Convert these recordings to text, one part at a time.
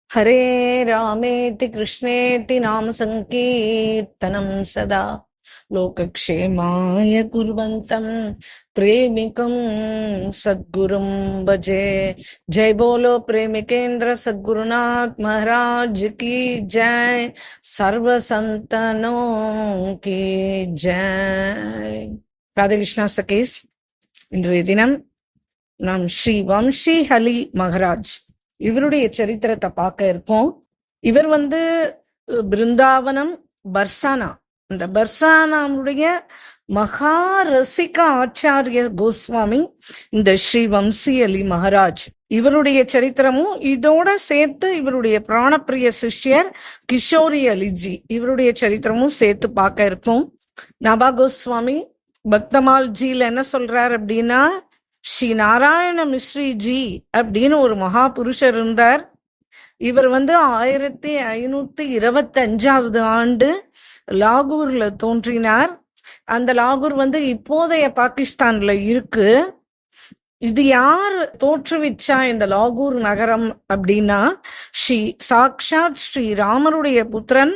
हरे रामेति कृष्णेति नाम संकीर्तनं सदा लोकक्षेमाय कुर्वन्तं प्रेमिकं सद्गुरुं भजे। जय बोलो प्रेमिकेंद्र सद्गुरुनाथ महाराज की जय। सर्व संतनों की जय। राधे कृष्णा सखीஸ், இன்றைய தினம் நாம் ஸ்ரீ வம்சி அலி மகராஜ் இவருடைய சரித்திரத்தை பார்க்க இருக்கோம். இவர் பிருந்தாவனம் பர்சானா, இந்த பர்சானாவுடைய மகா ரசிக ஆச்சாரிய கோஸ்வாமி இந்த ஸ்ரீ வம்சி அலி மகராஜ். இவருடைய சரித்திரமும் இதோட சேர்த்து இவருடைய பிராணப்பிரிய சிஷ்யர் கிஷோரி அலிஜி இவருடைய சரித்திரமும் சேர்த்து பார்க்க இருக்கோம். நபா கோஸ்வாமி பக்தமால் ஜில என்ன சொல்றார் அப்படின்னா, ஸ்ரீ நாராயண மிஸ்ரி ஜி அப்படின்னு ஒரு மகா புருஷர் இருந்தார். இவர் 1525 ஆண்டு லாகூர்ல தோன்றினார். அந்த லாகூர் இப்போதைய பாகிஸ்தான்ல இருக்கு. இது யார் தோற்றுவிச்சா இந்த லாகூர் நகரம் அப்படின்னா, சாக்ஷாத் ஸ்ரீ ராமருடைய புத்திரன்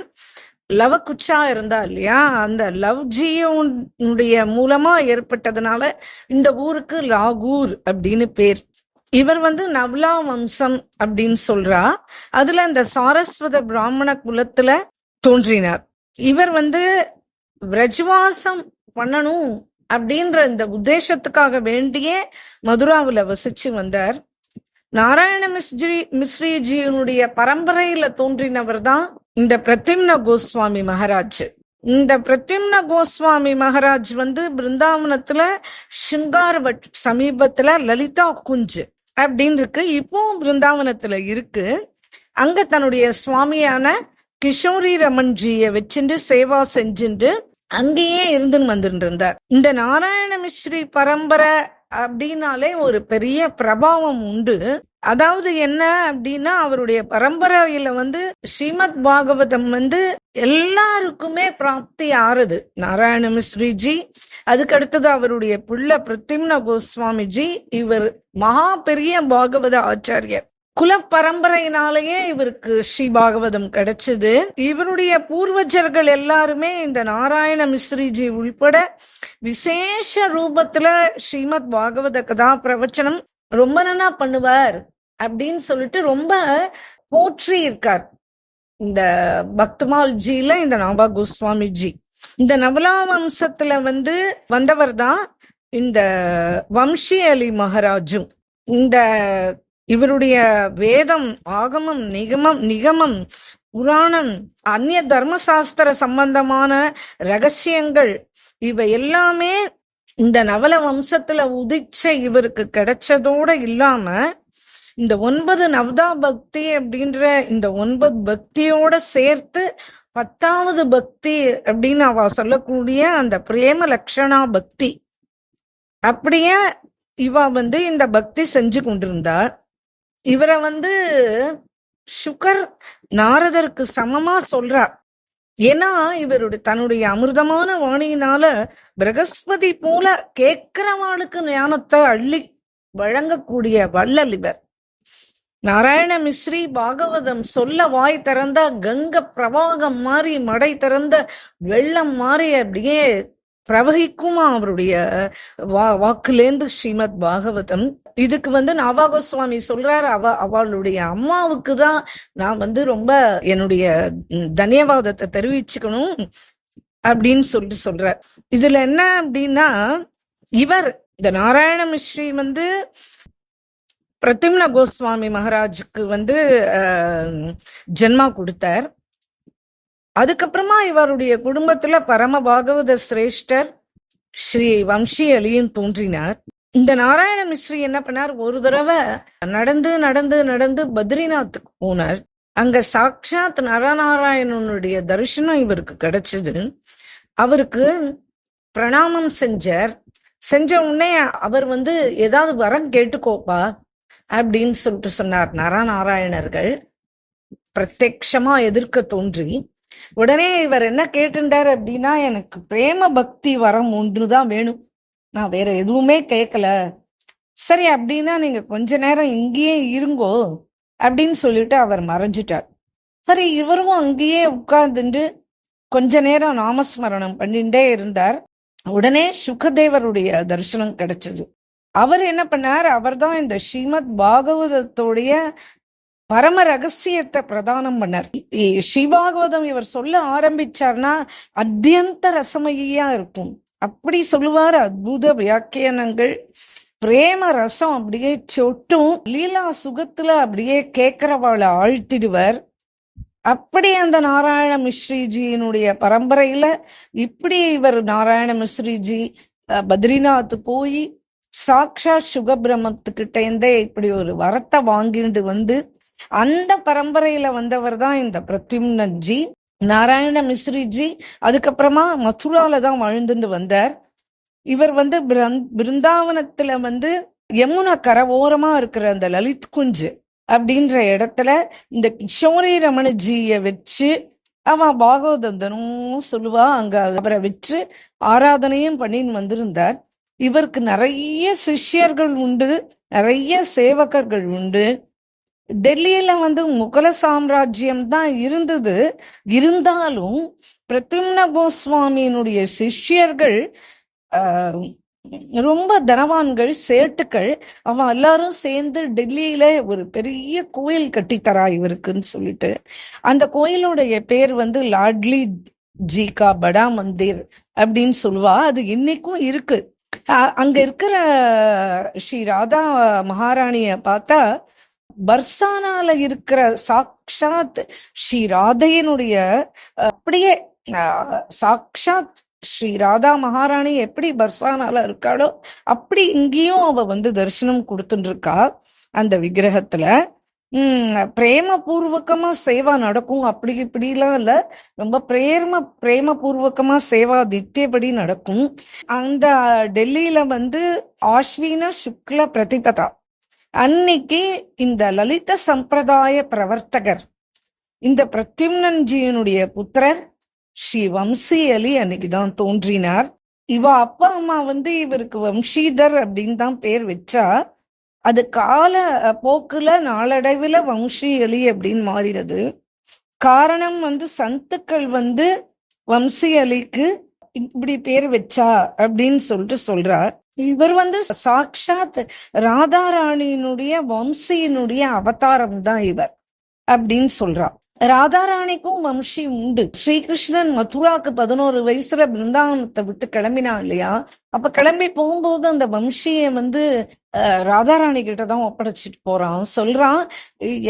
லவகுச்சா இருந்தா இல்லையா, அந்த லவ்ஜியுடைய மூலமா ஏற்பட்டதுனால இந்த ஊருக்கு லாகூர் அப்படின்னு பேர். இவர் நவ்லா வம்சம் அப்படின்னு சொல்றா. அதுல இந்த சாரஸ்வத பிராமண குலத்துல தோன்றினார். இவர் பிரஜ்வாசம் பண்ணணும் அப்படின்ற இந்த உத்தேசத்துக்காக வேண்டியே மதுராவுல வசிச்சு வந்தார். நாராயண மிஸ்ரிஜியினுடைய பரம்பரையில தோன்றினவர் தான் இந்த பிரத்யும்ன கோஸ்வாமி மகாராஜ். இந்த பிரத்யும்ன கோஸ்வாமி மகாராஜ் பிருந்தாவனத்துல சிங்கார்வட் சமீபத்துல லலிதா குஞ்ச் அப்படின்னு இருக்கு, இப்போ பிருந்தாவனத்துல இருக்கு. அங்க தன்னுடைய சுவாமியான கிஷோரி ரமன்ஜிய வச்சுட்டு சேவா செஞ்சுட்டு அங்கேயே இருந்துன்னு வந்துட்டு இருந்தார். இந்த நாராயண மிஸ்ரி பரம்பரை அப்படின்னாலே ஒரு பெரிய பிரபாவம் உண்டு. அதாவது என்ன அப்படின்னா, அவருடைய பரம்பரையில ஸ்ரீமத் பாகவதம் எல்லாருக்குமே பிராப்தி ஆறுது. நாராயண மிஸ்ரிஜி, அதுக்கு அடுத்தது அவருடைய பிள்ளை பிரத்யும்ன கோஸ்வாமிஜி. இவர் மகா பெரிய பாகவத ஆச்சாரியர். குல பரம்பரையினாலேயே இவருக்கு ஸ்ரீ பாகவதம் கிடைச்சது. இவருடைய பூர்வஜர்கள் எல்லாருமே இந்த நாராயண மிஸ்ரிஜி உள்பட விசேஷ ரூபத்துல ஸ்ரீமத் பாகவத கதா பிரவச்சனம் ரொம்ப நல்லா பண்ணுவார் அப்படின்னு சொல்லிட்டு ரொம்ப போற்றி இருக்கார். இந்த பக்தமால் ஜில இந்த நாபா கோஸ்வாமி ஜி, இந்த நவலா வம்சத்துல வந்தவர் தான் இந்த வம்சி அலி மகாராஜும். இந்த இவருடைய வேதம், ஆகமம், நிகமம், புராணம், அந்நிய தர்மசாஸ்திர சம்பந்தமான ரகசியங்கள் இவை எல்லாமே இந்த நவல வம்சத்துல உதிச்ச இவருக்கு கிடைச்சதோட இல்லாம, இந்த 9 நவதா பக்தி அப்படின்ற இந்த 9 பக்தியோட சேர்த்து 10வது பக்தி அப்படின்னு அவ சொல்லக்கூடிய அந்த பிரேம லட்சணா பக்தி, அப்படியே இவ இந்த பக்தி செஞ்சு கொண்டிருந்தார். இவரை சுகர் நாரதருக்கு சமமா சொல்றார். ஏன்னா இவருடைய தன்னுடைய அமிர்தமான வாணியினால பிரகஸ்பதி போல கேட்கிறவாளுக்கு ஞானத்தை அள்ளி வழங்கக்கூடிய வள்ளல் இவர். நாராயண மிஸ்ரி பாகவதம் சொல்ல வாய் திறந்த கங்க பிரவாகம் மாறி, மடை திறந்த வெள்ளம் மாறி அப்படியே பிரவகிக்குமா அவருடைய வாக்குலேந்து ஸ்ரீமத் பாகவதம். இதுக்கு நாபா கோஸ்வாமி சொல்றாரு, அவளுடைய அம்மாவுக்கு தான் நான் ரொம்ப என்னுடைய தன்யவாதத்தை தெரிவிச்சுக்கணும் அப்படின்னு சொல்றார். இதுல என்ன அப்படின்னா, இவர் இந்த நாராயண மிஸ்ரி பிரத்யும்ன கோஸ்வாமி மகாராஜுக்கு ஜென்மா கொடுத்தார். அதுக்கப்புறமா இவருடைய குடும்பத்துல பரம பாகவத சிரேஷ்டர் ஸ்ரீ வம்சி அலியும் தோன்றினார். இந்த நாராயண மிஸ்ரி என்ன பண்ணார், ஒரு தடவை நடந்து நடந்து நடந்து பத்ரிநாத்துக்கு போனார். அங்க சாக்ஷாத் நரநாராயணனுடைய தரிசனம் இவருக்கு கிடைச்சது. அவருக்கு பிரணாமம் செஞ்ச உடனே அவர் ஏதாவது வரம் கேட்டுக்கோப்பா அப்படின்னு சொல்லிட்டு சொன்னார். நரநாராயணர்கள் பிரத்யக்ஷமா எதிர்க்க தோன்றி உடனே இவர் என்ன கேட்டுட்டார் அப்படின்னா, எனக்கு பிரேம பக்தி வரம் ஒன்றுதான் வேணும், நான் வேற எதுவுமே கேட்கல. சரி அப்படின்னா நீங்க கொஞ்ச நேரம் இங்கேயே இருங்கோ, அப்படின்னு சொல்லிட்டு அவர் மறைஞ்சிட்டார். சரி, இவரும் அங்கேயே உட்கார்ந்துட்டு கொஞ்ச நேரம் நாமஸ்மரணம் பண்ணிட்டே இருந்தார். உடனே சுகதேவருடைய தரிசனம் கிடைச்சது. அவர் என்ன பண்ணார், அவர் தான் இந்த ஸ்ரீமத் பாகவதத்துடைய பரம ரகசியத்தை பிரதானம் பண்ணார். ஸ்ரீபாகவதம் இவர் சொல்ல ஆரம்பிச்சார்னா அத்தியந்த ரசமயியா இருக்கும். அப்படி சொல்லுவார். அற்புத வியாக்கியானங்கள், பிரேம ரசம் அப்படியே சொட்டும். லீலா சுகத்துல அப்படியே கேட்கிறவாளை ஆழ்த்திடுவர். அப்படி அந்த நாராயண மிஸ்ரிஜியினுடைய பரம்பரையில இப்படி இவர் நாராயண மிஸ்ரிஜி பத்ரிநாத் போய் சாக்ஷா சுகபிரமத்துக்கிட்ட இருந்தே இப்படி ஒரு வரத்தை வாங்கிட்டு வந்து அந்த பரம்பரையில வந்தவர் தான் இந்த பிரத்யும்னஜி. நாராயண மிஸ்ரிஜி அதுக்கப்புறமா மதுரால தான் வாழ்ந்துட்டு வந்தார். இவர் வந்து பிருந்தாவனத்துல வந்து யமுனா கரை இருக்கிற அந்த லலித் குஞ்சு அப்படின்ற இடத்துல இந்த கிஷோரி ரமணஜிய வச்சு அவன் பாகவதந்தனும் சொல்லுவா. அங்க அவரை வச்சு ஆராதனையும் பண்ணின்னு வந்திருந்தார். இவருக்கு நிறைய சிஷ்யர்கள் உண்டு, நிறைய சேவகர்கள் உண்டு. டெல்லியில வந்து முகல சாம்ராஜ்யம் தான் இருந்தது. இருந்தாலும் பிரத்யும்ன கோஸ்வாமியினுடைய சிஷ்யர்கள் ரொம்ப தனவான்கள், சேட்டுக்கள். அவன் எல்லாரும் சேர்ந்து டெல்லியில ஒரு பெரிய கோயில் கட்டித்தரா இவருக்குன்னு சொல்லிட்டு, அந்த கோயிலுடைய பேர் வந்து லாட்லி ஜி கா படா மந்திர் அப்படின்னு சொல்லுவா. அது இன்னைக்கும் இருக்கு. அங்க இருக்கிற ஸ்ரீ ராதா மகாராணிய பார்த்தா பர்சானால இருக்கிற சாக்ஷாத் ஸ்ரீ ராதையனுடைய அப்படியே சாக்ஷாத் ஸ்ரீ ராதா மகாராணி எப்படி பர்சானால இருக்காளோ அப்படி இங்கேயும் அவ வந்து தரிசனம் கொடுத்துட்டு இருக்கா. அந்த விக்கிரகத்துல பிரேமபூர்வகமா சேவா நடக்கும். அப்படி இப்படிலாம் இல்ல, ரொம்ப பிரேமபூர்வகமா சேவா நித்தியபடி நடக்கும். அந்த டெல்லியில வந்து ஆஸ்வின சுக்ல பிரதிபதா அன்னைக்கு இந்த லலித சம்பிரதாய பிரவர்த்தகர் இந்த பிரத்யும்னன்ஜியினுடைய புத்திரர் ஸ்ரீ வம்சி அலி அன்னைக்குதான் தோன்றினார். இவ அப்பா அம்மா வந்து இவருக்கு வம்சீதர் அப்படின்னு தான் பேர் வச்சா, அது கால போக்குல நாளடைவுல வம்சி அலி அப்படின்னு மாறிடுது. காரணம் வந்து சந்துக்கள் வந்து வம்சி அலிக்கு இப்படி பேர் வச்சா அப்படின்னு சொல்லிட்டு சொல்றார். இவர் வந்து சாக்ஷாத் ராதாராணியினுடைய வம்சியினுடைய அவதாரம் தான் இவர் அப்படின்னு சொல்றார். ராதாராணிக்கும் வம்சி உண்டு. ஸ்ரீகிருஷ்ணன் மதுராக்கு 11 வயசுல பிருந்தாவனத்தை விட்டு கிளம்பினான் இல்லையா? அப்ப கிளம்பி போகும்போது அந்த வம்சிய வந்து ராதாராணி கிட்டதான் ஒப்படைச்சிட்டு போறான். சொல்றான்,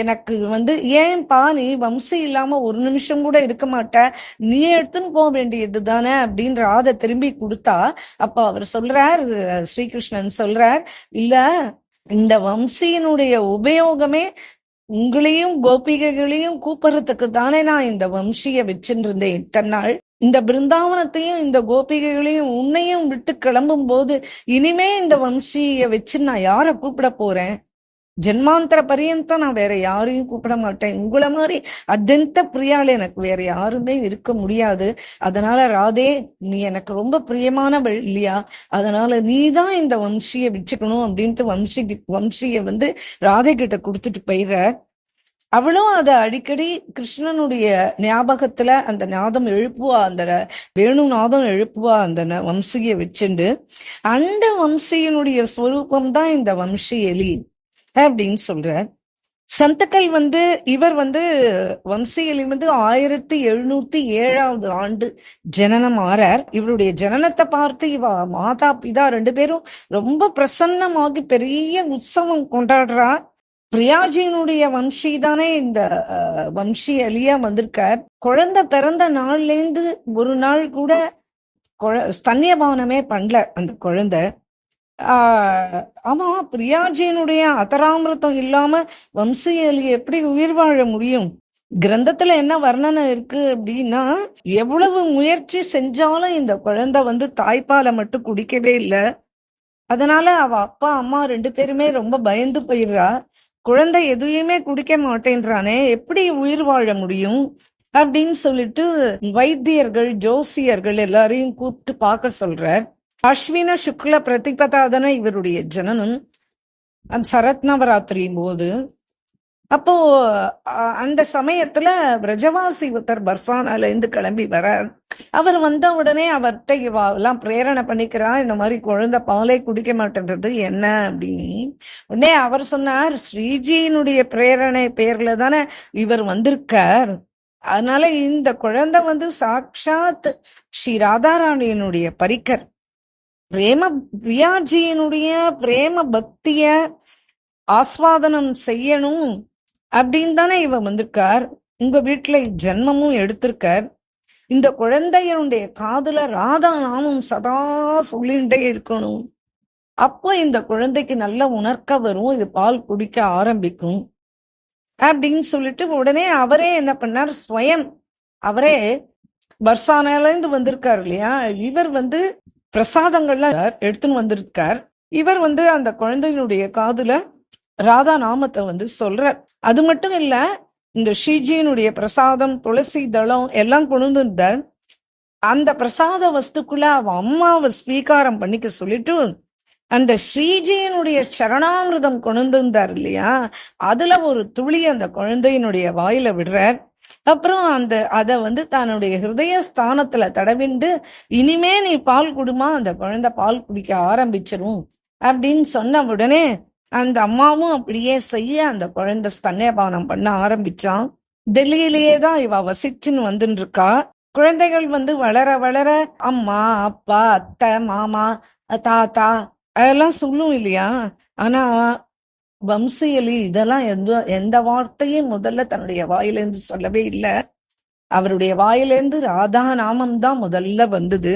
எனக்கு வந்து ஏன்பா நீ வம்சி இல்லாம ஒரு நிமிஷம் கூட இருக்க மாட்ட, நீ எடுத்துன்னு போக வேண்டியது தானே அப்படின்னு ராதை திரும்பி கொடுத்தா. அப்ப அவர் சொல்றார், ஸ்ரீகிருஷ்ணன் சொல்றார், இல்ல இந்த வம்சியினுடைய உபயோகமே உங்களையும் கோபிகைகளையும் கூப்பிடுறதுக்கு தானே நான் இந்த வம்சிய வச்சுட்டு இருந்தேன் இத்தனை நாள். இந்த பிருந்தாவனத்தையும் இந்த கோபிகைகளையும் உன்னையும் விட்டு கிளம்பும் போது இனிமே இந்த வம்சிய வச்சு நான் யார கூப்பிட போறேன்? ஜென்மாந்தர பரியந்தம் நான் வேற யாரையும் கூப்பிட மாட்டேன். உங்களை மாதிரி அत्यந்த பிரியாள் எனக்கு வேற யாருமே இருக்க முடியாது. அதனால ராதே, நீ எனக்கு ரொம்ப பிரியமானவள் இல்லையா? அதனால நீதான் இந்த வம்சிய வச்சுக்கணும் அப்படின்ட்டு வம்சிய வந்து ராதை கிட்ட கொடுத்துட்டு போயிடுற. அவளும் அதை அடிக்கடி கிருஷ்ணனுடைய ஞாபகத்துல அந்த நாதம் எழுப்புவா, அந்த வேணு நாதம் எழுப்புவா அந்த வம்சிய வச்சுண்டு. அந்த வம்சியினுடைய ஸ்வரூபம் தான் இந்த வம்சி எலி அப்படின்னு சொல்ற. சந்துக்கள் வந்து இவர் வந்து வம்சி எலி வந்து 1707 ஆண்டு ஜனனம் ஆறார். இவருடைய ஜனனத்தை பார்த்து இவ மாதா பிதா 2 பேரும் ரொம்ப பிரசன்னமாகி பெரிய உற்சவம் கொண்டாடுறா. பிரியாஜியினுடைய வம்சி தானே இந்த வம்சி அலியா வந்திருக்கார். குழந்தை பிறந்த நாள்ல இருந்து ஒரு நாள் கூட ஸ்தன்யபானமே பண்ணல அந்த குழந்தை. ஆமா, பிரியாஜியினுடைய அதராமிரதம் இல்லாம வம்சி அலி எப்படி உயிர் வாழ முடியும்? கிரந்தத்துல என்ன வர்ணனை இருக்கு அப்படின்னா, எவ்வளவு முயற்சி செஞ்சாலும் இந்த குழந்தை வந்து தாய்ப்பாலை மட்டும் குடிக்கவே இல்லை. அதனால அவ அப்பா அம்மா 2 பேருமே ரொம்ப பயந்து போயிடுறா. குழந்தை எதுவுமே குடிக்க மாட்டேன்றானே, எப்படி உயிர் வாழ முடியும் அப்படின்னு சொல்லிட்டு வைத்தியர்கள் ஜோசியர்கள் எல்லாரையும் கூப்பிட்டு பார்க்க சொல்றார். அஸ்வின சுக்ல பிரதிபதாதன இவருடைய ஜனனம். அந்த சரத் நவராத்திரி போது அப்போ அந்த சமயத்துல பிரஜவாசி ஒருத்தர் பர்சானால இருந்து கிளம்பி வரார். அவர் வந்த உடனே அவர்கிட்ட எல்லாம் பிரேரணை பண்ணிக்கிறா, இந்த மாதிரி குழந்தை பாலை குடிக்க மாட்டேன்றது என்ன அப்படின்னு. உடனே அவர் சொன்னார், ஸ்ரீஜியினுடைய பிரேரணை பேர்ல தானே இவர் வந்திருக்கார், அதனால இந்த குழந்தை சாட்சாத் ஸ்ரீ ராதாராணியனுடைய பரிக்கர், பிரியாஜியினுடைய பிரேம பக்திய ஆஸ்வாதனம் செய்யணும் அப்படின்னு தானே இவன் வந்திருக்கார். உங்க வீட்டுல ஜென்மமும் எடுத்திருக்கார். இந்த குழந்தையனுடைய காதுல ராதா நாமம் சதா சொல்லிண்டே இருக்கணும். அப்போ இந்த குழந்தைக்கு நல்ல உணர்க்க வரும், இது பால் குடிக்க ஆரம்பிக்கும் அப்படின்னு சொல்லிட்டு உடனே அவரே என்ன பண்ணார், ஸ்வயம் அவரே பர்சானால இருந்து வந்திருக்காரு இல்லையா, இவர் பிரசாதங்கள்லாம் எடுத்துன்னு வந்திருக்கார். இவர் அந்த குழந்தையினுடைய காதுல ராதா நாமத்தை சொல்றார். அது மட்டும் இல்ல, இந்த ஸ்ரீஜியினுடைய பிரசாதம், துளசி தளம் எல்லாம் கொண்டு இருந்தார். அந்த பிரசாத வஸ்துக்குள்ள அவ அம்மாவை ஸ்வீகாரம் பண்ணிக்க சொல்லிட்டு அந்த ஸ்ரீஜியினுடைய சரணாமிரதம் கொண்டு இருந்தார் இல்லையா, அதுல ஒரு துளி அந்த குழந்தையினுடைய வாயில விடுறார். அப்புறம் அத தன்னுடைய ஹிருதய ஸ்தானத்துல தடவிண்டு, இனிமே நீ பால் குடுமா, அந்த குழந்தை பால் குடிக்க ஆரம்பிச்சிரும் அப்படின்னு சொன்ன உடனே அந்த அம்மாவும் அப்படியே செய்ய அந்த குழந்தை ஸ்தன்யபானம் பண்ண ஆரம்பிச்சான். டெல்லியிலேயே தான் இவ வசிச்சுன்னு வந்துட்டு இருக்கா. குழந்தைகள் வளர வளர அம்மா, அப்பா, அத்தை, மாமா, தாத்தா அதெல்லாம் சொல்லும் இல்லையா. ஆனா வம்சியலி இதெல்லாம் எந்த வார்த்தையும் முதல்ல தன்னுடைய வாயிலேருந்து சொல்லவே இல்லை. அவருடைய வாயிலேருந்து ராதா நாமம் தான் முதல்ல வந்தது.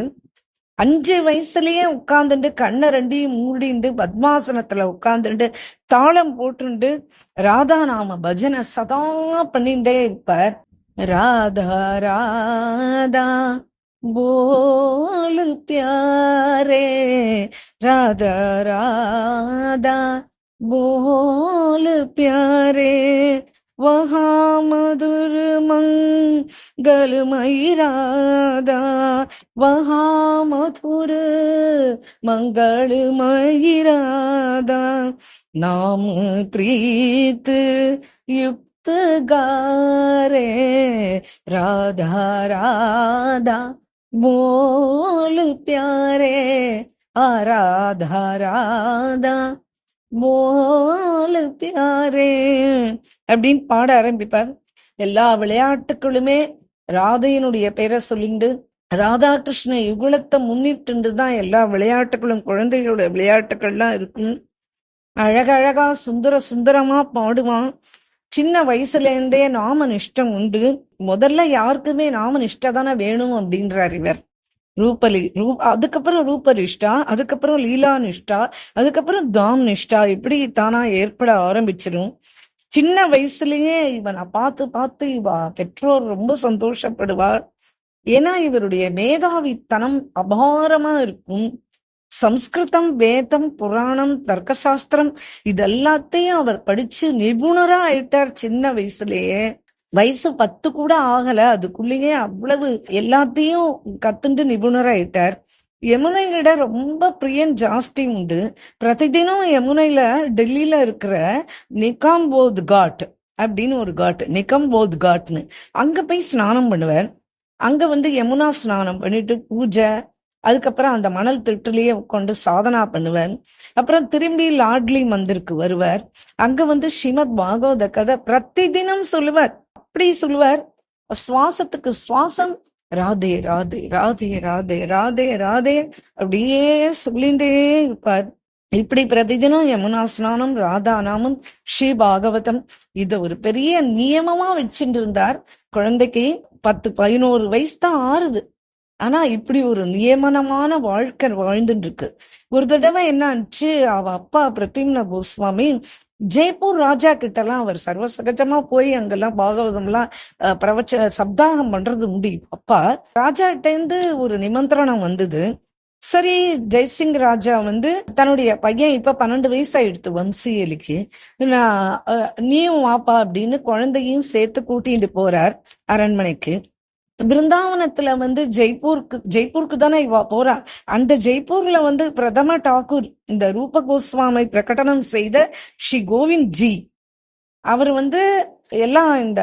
5 வயசுலயே உட்கார்ந்துட்டு கண்ணை ரெண்டையும் மூடிண்டு பத்மாசனத்துல உட்கார்ந்துட்டு தாளம் போட்டுண்டு ராதா நாம பஜனை சதா பண்ணிட்டே இருப்பார். ராதா ராதா போலு பியாரே, ராதா ராதா போலு பியாரே, வஹா மதுர மங்களமயி ராதா, வஹா மதுர மங்களமயி ராதா, நாம பிரீத் யுக்த காரே, ராதா ராதா போல் பியாரே, ராதா ராதா போல் பியாரே அப்படின்னு பாட ஆரம்பிப்பார். எல்லா விளையாட்டுகளுமே ராதையினுடைய பேரை சொல்லிண்டு ராதாகிருஷ்ண யுகுலத்தை முன்னிட்டு தான் எல்லா விளையாட்டுகளும், குழந்தைகளோட விளையாட்டுகள்லாம் இருக்கும். அழகழகா சுந்தரமா பாடுவான். சின்ன வயசுல இருந்தே நாம நிஷ்டம் உண்டு. முதல்ல யாருக்குமே நாம நிஷ்டை தானே வேணும் அப்படின்றார் இவர். அதுக்கப்புறம் ரூப நிஷ்டா, அதுக்கப்புறம் லீலா நிஷ்டா, அதுக்கப்புறம் தாம் நிஷ்டா, இப்படி தானா ஏற்பட ஆரம்பிச்சிடும். சின்ன வயசுலயே இவனை பார்த்து இவ பெற்றோர் ரொம்ப சந்தோஷப்படுவார். ஏன்னா இவருடைய மேதாவித்தனம் அபாரமா இருக்கும். சம்ஸ்கிருதம், வேதம், புராணம், தர்க்கசாஸ்திரம் இதெல்லாத்தையும் அவர் படிச்சு நிபுணரா ஆயிட்டார் சின்ன வயசுலயே. வயசு 10 கூட ஆகல, அதுக்குள்ளேயே அவ்வளவு எல்லாத்தையும் கத்துண்டு நிபுணராயிட்டார். யமுனையிட ரொம்ப பிரியன் ஜாஸ்தி உண்டு. பிரதிதினம் யமுனையில டெல்லியில இருக்கிற நிகாம்போத் காட் அப்படின்னு ஒரு காட், நிகம்போத் காட்னு, அங்க போய் ஸ்நானம் பண்ணுவார். அங்க யமுனா ஸ்நானம் பண்ணிட்டு பூஜை, அதுக்கப்புறம் அந்த மணல் திட்டுலயே உட்காந்து சாதனா பண்ணுவார். அப்புறம் திரும்பி லாட்லி மந்திருக்கு வருவார். அங்க ஸ்ரீமத் பாகவத கதை பிரதிதினம் சொல்லுவார். அப்படி சொல்லுவார், சுவாசத்துக்கு சுவாசம் ராதே ராதே ராதே ராதே ராதே ராதே அப்படியே சொல்லிண்டே இருப்பார். இப்படி பிரதிதினம் யமுனா ஸ்நானம், ராதா நாமம், ஸ்ரீ பாகவதம் இத ஒரு பெரிய நியமமா வச்சுட்டு இருந்தார். குழந்தைக்கு 10-11 வயசு தான் ஆறுது. ஆனா இப்படி ஒரு நியமனமான வாழ்க்கை வாழ்ந்துட்டு இருக்கு. ஒரு தடவை என்ன ஆச்சு, அவ அப்பா பிரத்யும்ன கோஸ்வாமி ஜெய்ப்பூர் ராஜா கிட்ட எல்லாம் அவர் சர்வசகஜமா போய் அங்கெல்லாம் பாகவதம் எல்லாம் சப்தாகம் பண்றது முடியும். அப்பா ராஜா கிட்ட இருந்து ஒரு நிமந்திரணம் வந்தது. சரி, ஜெய்சிங் ராஜா தன்னுடைய பையன் இப்ப 12 வயசு ஆயிடுத்து வம்சியலிக்கு, நீயும் வாப்பா அப்படின்னு குழந்தையும் சேர்த்து கூட்டிட்டு போறார் அரண்மனைக்கு. பிருந்தாவனத்துல ஜெய்ப்பூருக்கு தானே இவா போறா. அந்த ஜெய்ப்பூர்ல பிரதம டாக்கூர் இந்த ரூப கோஸ்வாமி பிரகடனம் செய்த ஸ்ரீ கோவிந்த் ஜி அவர் வந்து எல்லாம் இந்த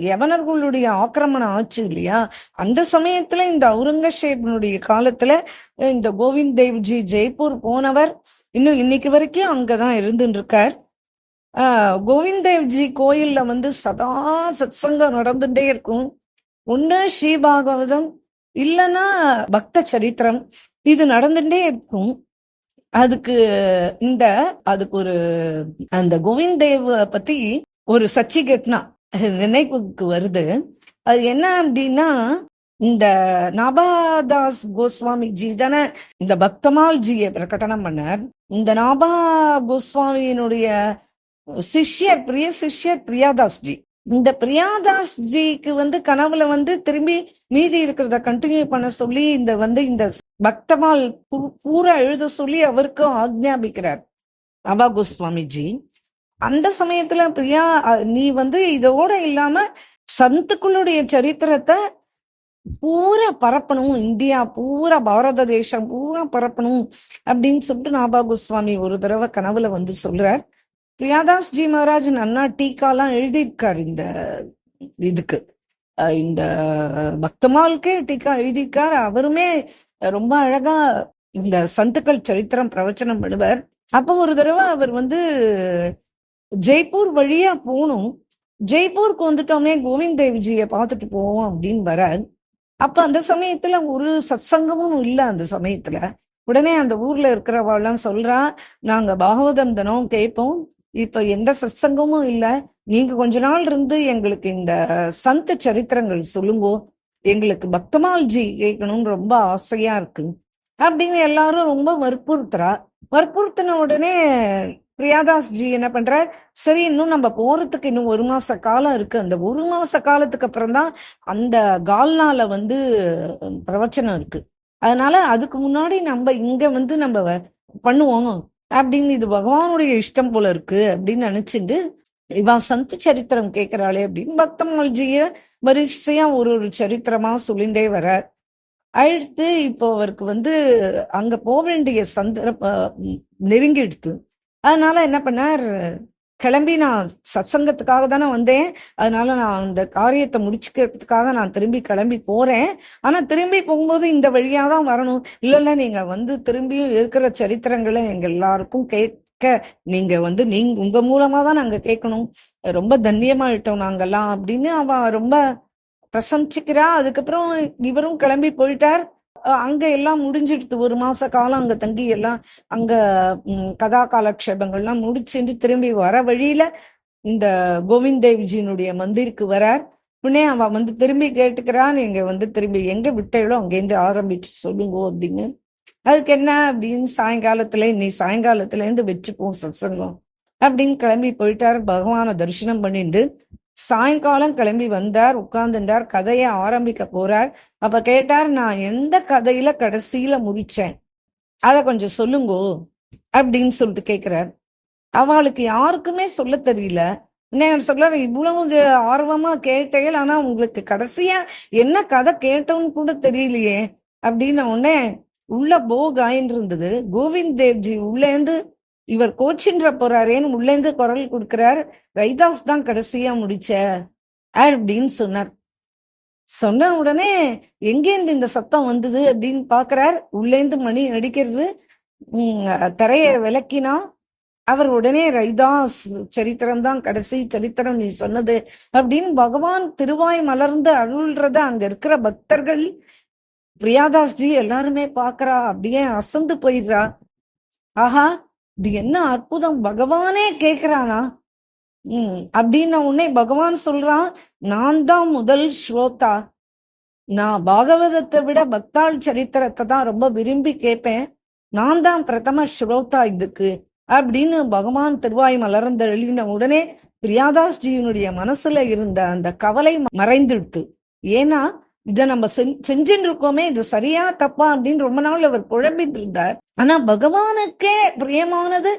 யவனர்களுடைய ஆக்கிரமணம் ஆச்சு இல்லையா, அந்த சமயத்துல இந்த அவுரங்கசீப்னுடைய காலத்துல இந்த கோவிந்த் தேவ்ஜி ஜெய்ப்பூர் போனவர் இன்னும் இன்னைக்கு வரைக்கும் அங்கதான் இருந்துட்டு இருக்கார். கோவிந்த் தேவ்ஜி கோயில்ல வந்து சதா சத்சங்கம் நடந்துட்டே இருக்கும். ஒண்ணு ஸ்ரீபாகவதம் இல்லைன்னா பக்த சரித்திரம், இது நடந்துட்டே இருக்கும். அதுக்கு ஒரு அந்த கோவிந்த் தேவ் பத்தி ஒரு சச்சி கெட்னா நினைவுக்கு வருது. அது என்ன அப்படின்னா, இந்த நாபாதாஸ் கோஸ்வாமி ஜி தானே இந்த பக்தமால் ஜியை பிரகடனம் பண்ணார். இந்த நாபா கோஸ்வாமியினுடைய சிஷ்யர், பிரிய சிஷ்யர் பிரியாதாஸ் ஜி. இந்த பிரியாதாஸ் ஜிக்கு வந்து கனவுல வந்து திரும்பி மீதி இருக்கிறத கண்டினியூ பண்ண சொல்லி இந்த பக்தமால் பூரா எழுத சொல்லி அவருக்கும் ஆக்ஞாபிக்கிறார் நாபா கோஸ்வாமிஜி. அந்த சமயத்துல பிரியா, நீ வந்து இதோட இல்லாம சந்துக்களுடைய சரித்திரத்தை பூரா பரப்பணும், இந்தியா பூரா, பாரத தேசம் பூரா பரப்பணும் அப்படின்னு சொல்லிட்டு நாபா கோஸ்வாமி ஒரு தடவை கனவுல வந்து சொல்றார். பிரியாதாஸ் ஜி மகாராஜ் நன்னா டீக்காலாம் எழுதியிருக்காரு இந்த இதுக்கு, இந்த பக்தமாலுக்கே டீக்கா எழுதியிருக்காரு. அவருமே ரொம்ப அழகா இந்த சந்துக்கள் சரித்திரம் பிரவச்சனம் பண்ணுவார். அப்போ ஒரு தடவை அவர் வந்து ஜெய்ப்பூர் வழியா போகணும், ஜெய்ப்பூருக்கு வந்துட்டோமே கோவிந்த் தேவ்ஜியை பார்த்துட்டு போவோம் அப்படின்னு வரார். அப்ப அந்த சமயத்துல ஒரு சத்சங்கமும் இல்லை. அந்த சமயத்துல உடனே அந்த ஊர்ல இருக்கிறவாள்லாம் சொல்றா, நாங்க பாகவதம் தினம் கேட்போம், இப்ப எந்த சத்சங்கமும் இல்ல, நீங்க கொஞ்ச நாள் இருந்து எங்களுக்கு இந்த சந்த சரித்திரங்கள் சொல்லுங்கோ, எங்களுக்கு பக்தமால்ஜி கேட்கணும்னு ரொம்ப ஆசையா இருக்கு அப்படின்னு எல்லாரும் ரொம்ப வற்புறுத்தின உடனே பிரியாதாஸ் ஜி என்ன பண்றார், சரி இன்னும் நம்ம போறதுக்கு இன்னும் 1 மாச காலம் இருக்கு, அந்த 1 மாச காலத்துக்கு அப்புறம் தான் அந்த கால்னால வந்து பிரவச்சனம் இருக்கு, அதனால அதுக்கு முன்னாடி நம்ம இங்க வந்து நம்ம பண்ணுவோம் அப்படின்னு, இது பகவானுடைய இஷ்டம் போல இருக்கு அப்படின்னு நினைச்சிட்டு இவா சந்த சரித்திரம் கேட்கிறாளே அப்படின்னு பக்தமால்ஜிய வரிசையா ஒரு சரித்திரமா சொல்லிண்டே வர. அடுத்து இப்போ அவருக்கு வந்து அங்க போக வேண்டிய நெருங்கிடுத்து. அதனால என்ன பண்ணார், கிளம்பி நான் சத்சங்கத்துக்காக தானே வந்தேன், அதனால நான் அந்த காரியத்தை முடிச்சுக்கிறதுக்காக நான் திரும்பி கிளம்பி போறேன், ஆனா திரும்பி போகும்போது இந்த வழியா தான் வரணும், இல்லைல்ல நீங்க வந்து திரும்பியும் இருக்கிற சரித்திரங்களை எங்க எல்லாருக்கும் கேட்க நீங்க வந்து உங்க மூலமா தான் நாங்க கேட்கணும், ரொம்ப தன்யமாயிட்டோம் நாங்கெல்லாம் அப்படின்னு அவ ரொம்ப பிரசம்சிக்கிறா. அதுக்கப்புறம் இவரும் கிளம்பி போயிட்டார். அங்க எல்லாம் முடிஞ்சிடுத்து, 1 மாச காலம் அங்க தங்கி எல்லாம் அங்க கதா காலக்ஷேபங்கள்லாம் முடிச்சுட்டு திரும்பி வர வழியில இந்த கோவிந்த் தேவ்ஜியினுடைய மந்திருக்கு வரார். உடனே அவ வந்து திரும்பி கேட்டுக்கிறா, நீங்க வந்து திரும்பி எங்க விட்டீங்களோ அங்கேருந்து ஆரம்பிச்சு சொல்லுங்க அப்படின்னு. அதுக்கு என்ன அப்படின்னு, சாயங்காலத்துல இருந்து வச்சுப்போம் சத்சங்கம் அப்படின்னு கிளம்பி போயிட்டார். பகவானை தரிசனம் பண்ணிட்டு சாயங்காலம் கிளம்பி வந்தார், உட்கார்ந்துட்டார், கதையை ஆரம்பிக்க போறார். அப்ப கேட்டார், நான் எந்த கதையில கடைசியில முடிச்சேன் அத கொஞ்சம் சொல்லுங்கோ அப்படின்னு சொல்லிட்டு கேட்கிறார். அவளுக்கு யாருக்குமே சொல்ல தெரியல. என்ன சொல்ல, இவ்வளவு ஆர்வமா கேட்டேன், ஆனா உங்களுக்கு கடைசியா என்ன கதை கேட்டோன்னு கூட தெரியலையே அப்படின்னு. உடனே உள்ள போகாயின்னு இருந்தது. கோவிந்த் தேவ்ஜி உள்ளேந்து இவர் கோச்சின்ற போறாரேன்னு உள்ளேந்து குரல் கொடுக்கிறார், ரைதாஸ் தான் கடைசியா முடிச்ச அப்படின்னு சொன்னார். சொன்ன உடனே எங்கேருந்து இந்த சத்தம் வந்தது அப்படின்னு பாக்குறார். உள்ளேந்து மணி அடிக்கிறது. தரைய விளக்கினா அவர் உடனே ரைதாஸ் சரித்திரம் தான் கடைசி சரித்திரம் நீ சொன்னது அப்படின்னு பகவான் திருவாய் மலர்ந்து அருள்றத அங்க இருக்கிற பக்தர்கள் பிரியாதாஸ்ஜி எல்லாருமே பாக்குறா, அப்படியே அசந்து போயிடுறா. ஆஹா, இது என்ன அற்புதம், பகவானே கேக்குறானா அப்படின்னு. உடனே பகவான் சொல்றான், நான் தான் முதல் ஸ்ரோதா, நான் பாகவதத்தை விட பக்தாள் சரித்திரத்தை தான் ரொம்ப விரும்பி கேட்பேன், நான் தான் பிரதம ஸ்ரோதா இதுக்கு அப்படின்னு பகவான் திருவாய் மலர்ந்து எழுதின உடனே பிரியாதாஸ்ஜியினுடைய மனசுல இருந்த அந்த கவலை மறைந்துடுத்து. ஏன்னா இதை நம்ம செஞ்சுட்டு இருக்கோமே, இது சரியா தப்பா அப்படின்னு ரொம்ப நாள் அவர் குழம்பிட்டு இருந்தார். ஆனா பகவானுக்கே பிரியமானது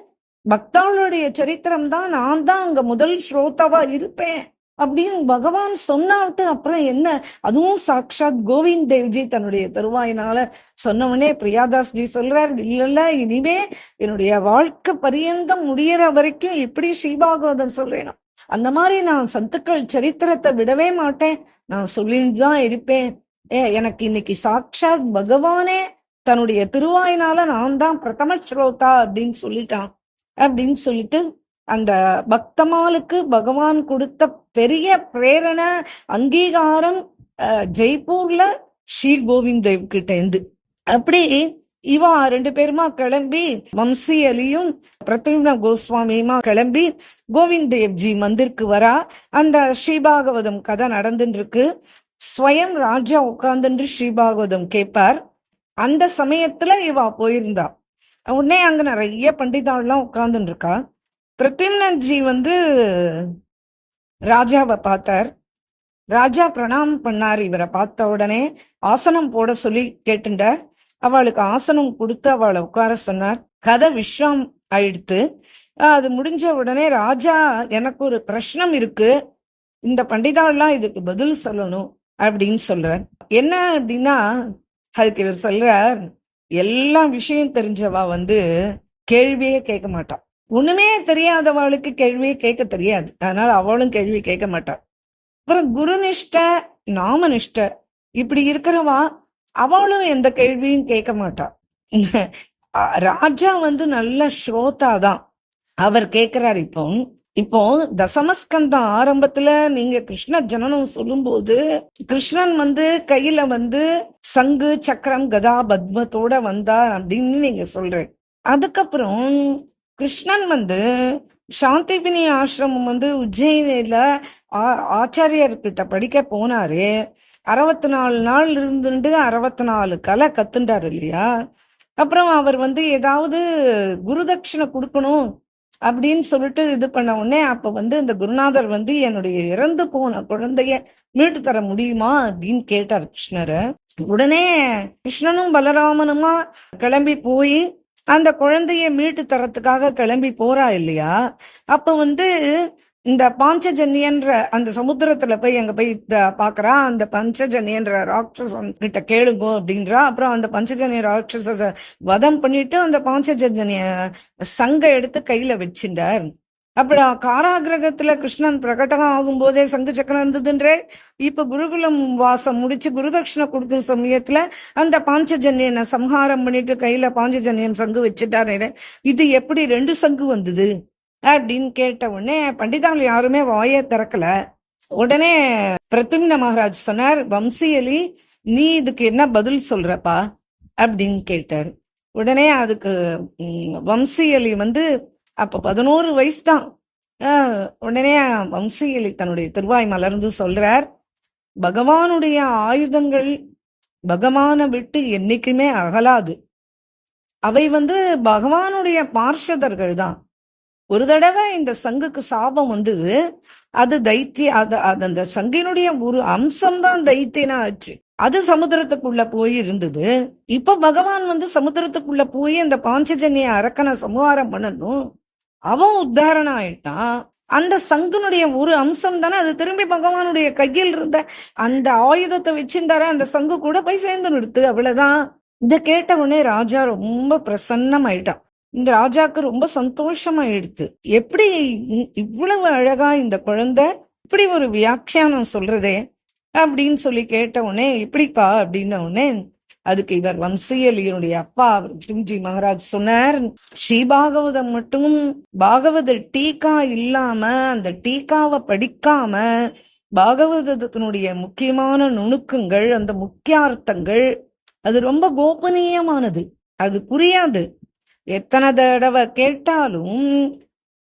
பக்தாளுடைய சரித்திரம் தான், நான் தான் அங்க முதல் ஸ்ரோதாவா இருப்பேன் அப்படின்னு பகவான் சொன்னாட்டு அப்புறம் என்ன, அதுவும் சாக்ஷாத் கோவிந்த் தேவ்ஜி தன்னுடைய தருவாயினால சொன்னவனே பிரியாதாஸ்ஜி சொல்றார், இல்ல இனிமே என்னுடைய வாழ்க்கை பரியந்தம் முடியற வரைக்கும் எப்படி ஸ்ரீபாகவதம் சொல்றேனோ அந்த மாதிரி நான் சத்துக்கள் சரித்திரத்தை விடவே மாட்டேன், நான் சொல்லிட்டு தான் இருப்பேன். எனக்கு இன்னைக்கு சாட்சாத் பகவானே தன்னுடைய திருவாயினால நான் தான் பிரதம ஸ்ரோதா அப்படின்னு சொல்லிட்டான் அப்படின்னு சொல்லிட்டு அந்த பக்தமாளுக்கு பகவான் கொடுத்த பெரிய பிரேரணை அங்கீகாரம் ஜெய்ப்பூர்ல ஸ்ரீ கோவிந்த் தேவ் கிட்ட இருந்து. அப்படி இவா 2 பேருமா கிளம்பி, வம்சி அலியும் பிரத்யும்ன கோஸ்வாமியுமா கிளம்பி கோவிந்த் தேவ்ஜி மந்திருக்கு வரா. அந்த ஸ்ரீபாகவதம் கதை நடந்துட்டு இருக்கு. ஸ்வயம் ராஜா உட்கார்ந்து ஸ்ரீபாகவதம் கேட்பார். அந்த சமயத்துல இவா போயிருந்தா. உடனே அங்க நிறைய பண்டிதாள்லாம் உட்கார்ந்துட்டு இருக்கா. பிரத்யும்னன்ஜி ராஜாவை பார்த்தார். ராஜா பிரணாம் பண்ணார். இவரை பார்த்த உடனே ஆசனம் போட சொல்லி கேட்டுட்டார். அவளுக்கு ஆசனம் கொடுத்து அவளை உட்கார சொன்னார். கதை விஸ்வாம் ஆயிடுத்து. அது முடிஞ்ச உடனே ராஜா, எனக்கு ஒரு பிரச்சனம் இருக்கு, இந்த பண்டிதாள்லாம் இதுக்கு பதில் சொல்லணும் அப்படின்னு சொல்றார். என்ன அப்படின்னா, அதுக்கு இவர் சொல்றார், எல்லா விஷயம் தெரிஞ்சவா கேள்வியே கேட்க மாட்டா. ஒண்ணுமே தெரியாதவளுக்கு கேள்வியே கேட்க தெரியாது, அதனால அவளும் கேள்வி கேட்க மாட்டா. அப்புறம் குருநிஷ்ட நாமநிஷ்ட இப்படி இருக்கிறவா அவளும் எந்த கேள்வியும் கேட்க மாட்டா. ராஜா நல்ல ஸ்ரோதா தான். அவர் கேட்கிறார். இப்போ தசமஸ்கந்தம் ஆரம்பத்துல நீங்க கிருஷ்ண ஜனனம் சொல்லும் போது கிருஷ்ணன் கையில சங்கு சக்கரம் கதா பத்மத்தோட வந்தார் அப்படின்னு நீங்க சொல்றேன். அதுக்கப்புறம் கிருஷ்ணன் சாந்திபினி ஆசிரமம் உஜ்ஜயினில ஆச்சாரியர்கிட்ட படிக்க போனாரு. 64 நாள் இருந்துட்டு 64 கலை கத்துண்டாரு இல்லையா. அப்புறம் அவர் ஏதாவது குருதட்சிணை கொடுக்கணும் அப்படின்னு சொல்லிட்டு இது பண்ண உடனே அப்ப இந்த குருநாதர் என்னுடைய இறந்து போன குழந்தைய மீட்டு தர முடியுமா அப்படின்னு கேட்டார் கிருஷ்ணரை. உடனே கிருஷ்ணனும் பலராமனுமா கிளம்பி போய் அந்த குழந்தைய மீட்டு தரத்துக்காக கிளம்பி போறா இல்லையா. அப்ப இந்த பாஞ்சஜன்யன்ற அந்த சமுத்திரத்துல போய் அங்க போய் பாக்குறா. அந்த பஞ்சஜன்யன்ற ராட்சசன் கிட்ட கேளுங்கோ அப்படின்றா. அப்புறம் அந்த பஞ்சஜன்ய ராட்சச வதம் பண்ணிட்டு அந்த பாஞ்சஜன்ய சங்க எடுத்து கையில வச்சுட்டார். அப்புறம் காராகிரகத்துல கிருஷ்ணன் பிரகடனம் ஆகும் போதே சங்கு சக்கரம் இருந்ததுன்றே. இப்ப குருகுலம் வாசம் முடிச்சு குருதட்சிணை கொடுக்கும் சமயத்துல அந்த பாஞ்சஜன்யனை சம்ஹாரம் பண்ணிட்டு கையில பாஞ்சஜன்யம் சங்கு வச்சுட்டாரு. இது எப்படி 2 சங்கு வந்தது அப்படின்னு கேட்ட உடனே பண்டிதாள் யாருமே வாயை திறக்கல. உடனே பிரத்யும்ன மகாராஜ் சொன்னார், வம்சி அலி, நீ இதுக்கு என்ன பதில் சொல்றப்பா அப்படின்னு கேட்டார். உடனே அதுக்கு வம்சி அலி அப்ப 11 வயசு தான். உடனே வம்சி அலி தன்னுடைய திருவாய் மலர்ந்து சொல்றார், பகவானுடைய ஆயுதங்கள் பகவானை விட்டு என்னைக்குமே அகலாது. அவை பகவானுடைய பார்ஷதர்கள் தான். ஒரு தடவை இந்த சங்குக்கு சாபம் வந்தது. அது அந்த சங்கினுடைய ஒரு அம்சம்தான் தைத்தியனா ஆச்சு. அது சமுத்திரத்துக்குள்ள போய் இருந்தது. இப்ப பகவான் சமுத்திரத்துக்குள்ள போய் அந்த பாஞ்சஜன்ய அரக்கனை சம்ஹாரம் பண்ணணும். அவன் உத்தாரணம் ஆயிட்டான். அந்த சங்குனுடைய ஒரு அம்சம் தானே அது திரும்பி பகவானுடைய கையில் இருந்த அந்த ஆயுதத்தை வச்சிருந்தார அந்த சங்கு கூட போய் சேர்ந்து நிறுத்து. அவ்வளவுதான். இத கேட்ட உடனே ராஜா ரொம்ப பிரசன்னம் ஆயிட்டான். இந்த ராஜாக்கு ரொம்ப சந்தோஷமாயிடுத்து. எப்படி இவ்வளவு அழகா இந்த குழந்தை இப்படி ஒரு வியாக்கியானம் சொல்றதே அப்படின்னு சொல்லி கேட்ட உடனே, இப்படிப்பா அப்படின்ன உடனே அதுக்கு இவர் வம்சியலியனுடைய அப்பா ஜி மகாராஜ் சொன்னார், ஸ்ரீபாகவதம் மட்டும் பாகவத டீக்கா இல்லாம அந்த டீக்காவை படிக்காம பாகவதத்தினுடைய முக்கியமான நுணுக்கங்கள் அந்த முக்கியார்த்தங்கள் அது ரொம்ப கோபனீயமானது. அது புரியாது. எத்தனை தடவை கேட்டாலும்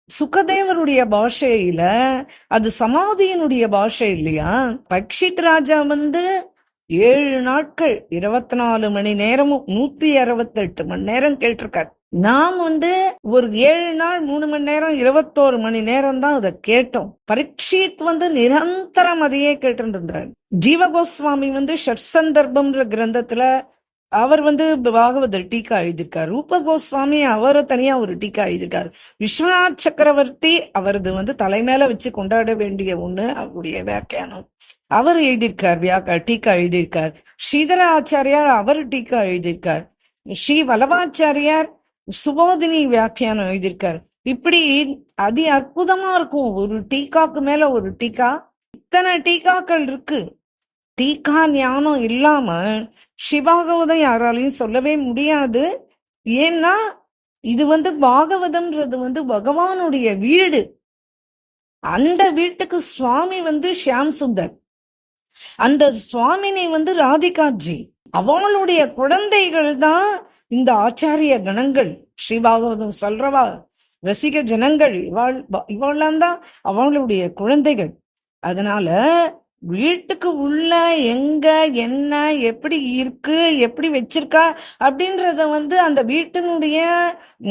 சுகதேவருடைய பாஷையில அது சமாதியினுடைய பாஷை இல்லையா. பக்ஷித் ராஜா 7 நாட்கள் 24 மணி நேரமும் 168 மணி நேரம் கேட்டிருக்காரு. நாம் ஒரு 7 நாள் 3 மணி நேரம் 21 மணி நேரம் தான் அதை கேட்டோம். பரீட்சித் நிரந்தரம் அதையே கேட்டிருந்தார். ஜீவகோஸ்வாமி ஷட்சந்தர்பம்ன்ற கிரந்தத்துல அவர் பாகவதர் டீக்கா எழுதியிருக்காரு. ரூப கோஸ்வாமி அவரை தனியா ஒரு டீக்கா எழுதியிருக்காரு. விஸ்வநாத் சக்கரவர்த்தி அவரது தலைமையில வச்சு கொண்டாட வேண்டிய ஒண்ணு அவருடைய வியாக்கியானம். அவர் எழுதியிருக்கார், டீக்கா எழுதியிருக்கார். ஸ்ரீதர ஆச்சாரியார் அவர் டீக்கா எழுதியிருக்கார். ஸ்ரீ வல்லபாச்சாரியார் சுபோதினி வியாக்கியானம் எழுதியிருக்கார். இப்படி அதி அற்புதமா இருக்கும். ஒரு டீக்காக்கு மேல ஒரு டீக்கா, இத்தனை டீக்காக்கள் இருக்கு. டீக்கா ஞானம் இல்லாம சிவாகவதம் யாராலையும் சொல்லவே முடியாது. ஏன்னா இது பாகவதம்ன்றது பகவானுடைய வீடு. அந்த வீட்டுக்கு சுவாமி ஷியாம் சுந்தர், அந்த சுவாமினி ராதிகாஜி, அவளுடைய குழந்தைகள் தான் இந்த ஆச்சாரிய கணங்கள். ஸ்ரீபாகவதம் சொல்றவா ரசிக ஜனங்கள் இவெல்லாம் தான் அவளுடைய குழந்தைகள். அதனால வீட்டுக்கு உள்ள எங்க என்ன எப்படி இருக்கு, எப்படி வச்சிருக்கா அப்படின்றத அந்த வீட்டினுடைய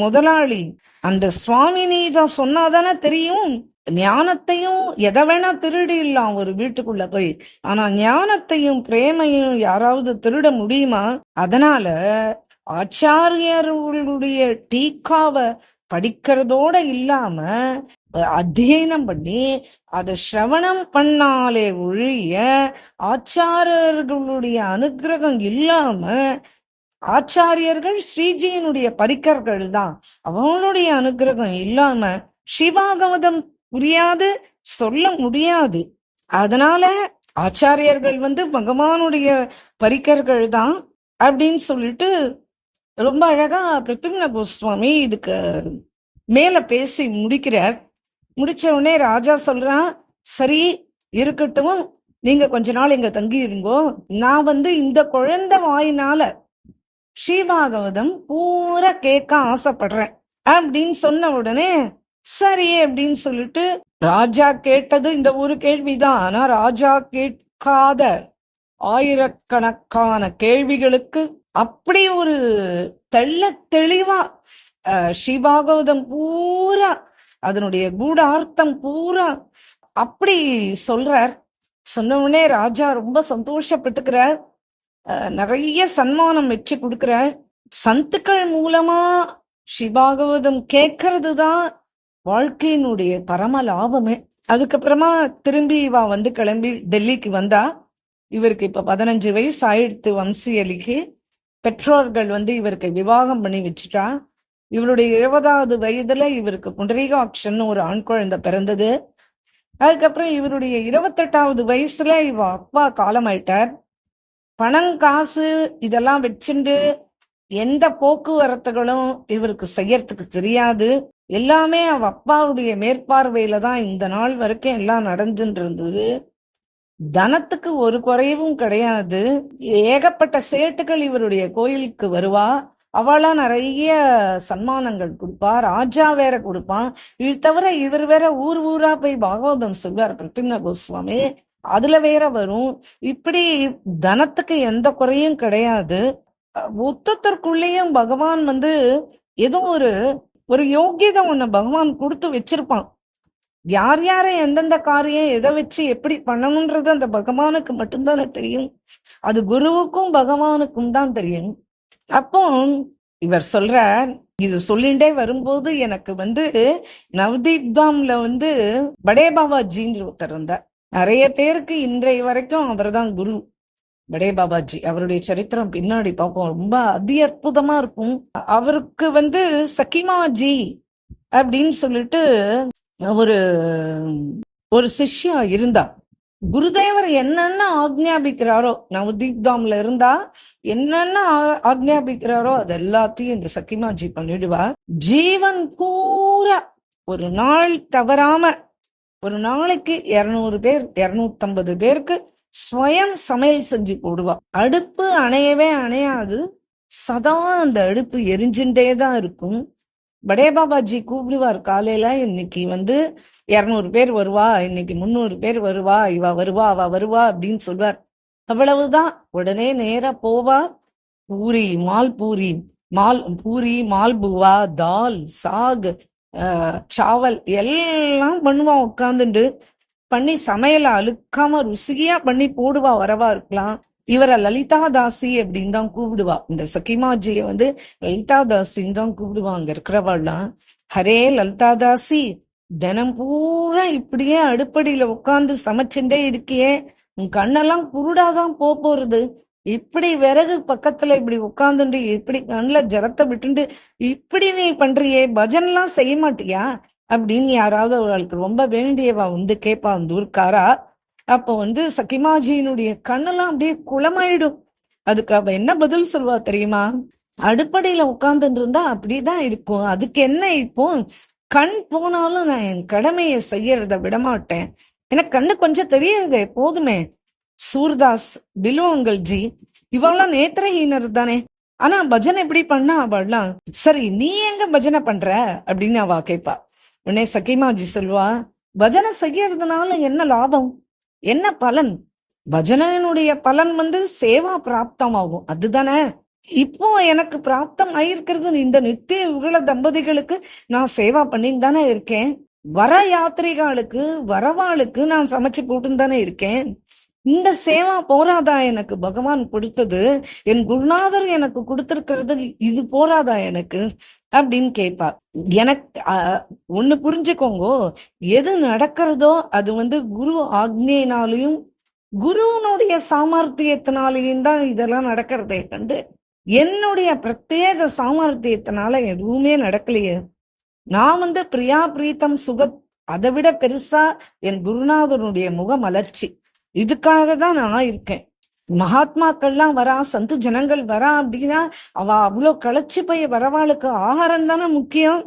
முதலாளி அந்த சுவாமினி தான் சொன்னாதானே தெரியும். ஞானத்தையும் எதை வேணா திருடிடலாம் ஒரு வீட்டுக்குள்ள போய், ஆனா ஞானத்தையும் பிரேமையும் யாராவது திருட முடியுமா? அதனால ஆச்சாரியர்களுடைய டீக்காவை படிக்கிறதோட இல்லாம அத்தியனம் பண்ணி அதை சிரவணம் பண்ணாலே ஒழிய ஆச்சாரியர்களுடைய அனுகிரகம் இல்லாம, ஆச்சாரியர்கள் ஸ்ரீஜியினுடைய பரிக்கர்கள் தான், அவங்களுடைய அனுகிரகம் இல்லாம சிவாகவதம் புரியாது, சொல்ல முடியாது. அதனால ஆச்சாரியர்கள் பகவானுடைய பரிக்கர்கள் தான் அப்படின்னு சொல்லிட்டு ரொம்ப அழகா பிரத்யும்ன கோஸ்வாமி இதுக்கு மேல பேசி முடிக்கிறார். முடிச்ச உடனே ராஜா சொல்றான், சரி இருக்கட்டும், நீங்க கொஞ்ச நாள் இங்க தங்கி இருங்கோ, நான் இந்த குழந்தை வாயினால ஸ்ரீபாகவதம் பூரா கேட்க ஆசைப்படுறேன் அப்படின்னு சொன்ன உடனே சரி அப்படின்னு சொல்லிட்டு, ராஜா கேட்டது இந்த ஒரு கேள்விதான். ஆனா ராஜா கேட்காத ஆயிரக்கணக்கான கேள்விகளுக்கு அப்படி ஒரு தெள்ள தெளிவா ஸ்ரீபாகவதம் பூரா அதனுடைய கூடார்த்தம் பூரா அப்படி சொல்றார். சொன்ன உடனே ராஜா ரொம்ப சந்தோஷப்பட்டுக்கிறார். நிறைய சன்மானம் வச்சு கொடுக்கிறார். சந்துக்கள் மூலமா ஸ்ரீபாகவதம் கேட்கறது தான் வாழ்க்கையினுடைய பரம லாபமே. அதுக்கப்புறமா திரும்பி இவா கிளம்பி டெல்லிக்கு வந்தா. இவருக்கு இப்ப 15 வயசு ஆயிடுத்து. வம்சியலிக்கு பெற்றோர்கள் இவருக்கு விவாகம் பண்ணி வச்சுட்டா. இவருடைய 20வது வயதுல இவருக்கு புண்டரீகாட்சன் ஒரு ஆண் குழந்தை பிறந்தது. அதுக்கப்புறம் இவருடைய 28வது வயசுல இவ அப்பா காலமாயிட்டார். பணம் காசு இதெல்லாம் வச்சுண்டு எந்த போக்குவரத்துகளும் இவருக்கு செய்யறதுக்கு தெரியாது. எல்லாமே அவ அப்பாவுடைய மேற்பார்வையில தான் இந்த நாள் வரைக்கும் எல்லாம் நடந்துட்டு இருந்தது. தனத்துக்கு ஒரு குறைவும் கிடையாது. ஏகப்பட்ட சேட்டுகள் இவருடைய கோயிலுக்கு வருவா. அவளா நிறைய சன்மானங்கள் கொடுப்பா. ராஜா வேற கொடுப்பான். இது தவிர இவர் வேற ஊர் ஊரா போய் பாகவதம் சொல்வார் பிரத்யும்ன கோஸ்வாமி. அதுல வேற வரும். இப்படி தனத்துக்கு எந்த குறையும் கிடையாது. ஒத்தத்திற்குள்ளேயும் பகவான் ஏதோ ஒரு யோகியதை ஒண்ணு பகவான் கொடுத்து வச்சிருப்பான். யார் யார எந்தெந்த காரியம் எதை வச்சு எப்படி பண்ணணும்ன்றது அந்த பகவானுக்கு மட்டும்தானே தெரியும். அது குருவுக்கும் பகவானுக்கும் தான் தெரியும். அப்போ இவர் சொல்றார், இது சொல்லிண்டே வரும்போது எனக்கு நவதீப் தாம்ல படே பாபாஜின்னு ஒருத்தர் இருந்தார். நிறைய பேருக்கு இன்றைய வரைக்கும் அவர் தான் குரு. படே பாபாஜி அவருடைய சரித்திரம் பின்னாடி பார்ப்போம். ரொம்ப அதி அற்புதமா இருக்கும். அவருக்கு சக்கிமாஜி அப்படின்னு சொல்லிட்டு ஒரு சிஷ்யா இருந்தா. குருதேவர் என்னென்ன ஆக்ஞாபிக்கிறாரோ, நவதீப் தாம்ல இருந்தா என்னென்ன ஆக்ஞாபிக்கிறாரோ அது எல்லாத்தையும் இந்த சக்கிமாஜி பண்ணிடுவா. ஜீவன் பூரா ஒரு நாள் தவறாம ஒரு நாளைக்கு 200 பேர் 250 பேருக்கு ஸ்வயம் சமையல் செஞ்சு போடுவா. அடுப்பு அணையவே அணையாது. சதா அந்த அடுப்பு எரிஞ்சுட்டேதான் இருக்கும். படே பாபாஜி கூப்பிடுவார் காலையில, இன்னைக்கு 200 பேர் வருவா, இன்னைக்கு 300 பேர் வருவா, இவ வருவா அவ வருவா அப்படின்னு சொல்வார். அவ்வளவுதான். உடனே நேரா போவா. பூரி மால்புவா, தால், சாக், சாவல் எல்லாம் பண்ணுவா. உட்காந்துட்டு பண்ணி சமையல அழுக்காம ருசியா பண்ணி போடுவா. வரவா இருக்கலாம். இவரை லலிதா தாசி அப்படின்னு தான் கூப்பிடுவா. இந்த சக்கிமாஜிய லலிதா தாசின்னு தான் கூப்பிடுவா. அங்க இருக்கிறவாள்லாம், ஹரே லலிதா தாசி, தினம் பூரா இப்படியே அடுப்படியில உட்காந்து சமைச்சுட்டே இருக்கியே, உன் கண்ணெல்லாம் குருடாதான் போறது, இப்படி விறகு பக்கத்துல இப்படி உட்கார்ந்துட்டு இப்படி கண்ணுல ஜலத்தை விட்டுண்டு இப்படி நீ பண்றியே, பஜன்லாம் செய்ய மாட்டியா அப்படின்னு யாராவது அவளுக்கு ரொம்ப வேண்டியவா வந்து கேட்பா அந்த ஊர்க்காரா. அப்போ சக்கிமாஜியினுடைய கண்ணெல்லாம் அப்படியே குளமாயிடும். அதுக்கு அவ என்ன பதில் சொல்வா தெரியுமா? அடுப்படையில உட்கார்ந்துட்டு இருந்தா அப்படிதான் இருக்கும், அதுக்கு என்ன இப்போ, கண் போனாலும் நான் என் கடமையை செய்யறத விடமாட்டேன், எனக்கு கண்ணு கொஞ்சம் தெரியறதே போதுமே. சூர்தாஸ், பிலுவங்கல்ஜி இவெல்லாம் நேத்திரஹீனர் தானே, ஆனா பஜனை எப்படி பண்ணா அவள்லாம். சரி நீ எங்க பஜனை பண்ற அப்படின்னு அவ கேட்பா. உடனே சக்கிமாஜி சொல்வா, பஜனை செய்யறதுனால என்ன லாபம், என்ன பலன்? பஜனையினுடைய பலன் சேவா பிராப்தமாகும், அதுதானே. இப்போ எனக்கு பிராப்தம் ஆயிருக்கிறது, இந்த நித்திய யுகல தம்பதிகளுக்கு நான் சேவா பண்ணின்னு தானே இருக்கேன், வர யாத்திரிகளுக்கு வரவாளுக்கு நான் சமைச்சு போட்டுன்னு தானே இருக்கேன். இந்த சேவா போராதா எனக்கு பகவான் கொடுத்தது, என் குருநாதர் எனக்கு கொடுத்திருக்கிறது இது போராதா எனக்கு அப்படின்னு கேட்பா. எனக்கு ஒண்ணு புரிஞ்சுக்கோங்க, எது நடக்கிறதோ அது குரு ஆக்ஞையினாலையும் குருவனுடைய சாமர்த்தியத்தினாலையும் தான் இதெல்லாம் நடக்கிறதே கண்டு என்னுடைய பிரத்யேக சாமர்த்தியத்தினால எதுவுமே நடக்கலையே. நான் பிரியா பிரீத்தம் சுக அதை விட பெருசா என் குருநாதனுடைய முக மலர்ச்சி, இதுக்காக தான் நான் இருக்கேன். மகாத்மாக்கள்லாம் வரா, சந்து ஜனங்கள் வரா அப்படின்னா அவ அவ்வளவு களைச்சு போய் வரவாளுக்கு ஆகாரம் தானே முக்கியம்.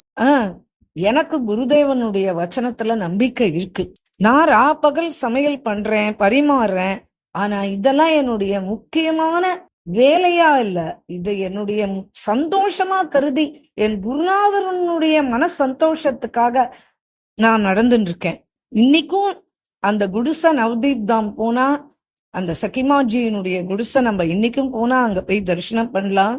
எனக்கு குருதேவனுடைய வச்சனத்துல நம்பிக்கை இருக்கு. நான் ராப்பகல் சமையல் பண்றேன், பரிமாறுறேன், ஆனா இதெல்லாம் என்னுடைய முக்கியமான வேலையா இல்ல, இது என்னுடைய சந்தோஷமா கருதி என் குருநாதனுடைய மன சந்தோஷத்துக்காக நான் நடந்துட்டு இருக்கேன். இன்னைக்கும் அந்த குடிசை நவதீப் தாம் போனா, அந்த சக்கிமாஜியினுடைய குடிசை நம்ம இன்னைக்கும் போனா அங்க போய் தரிசனம் பண்ணலாம்.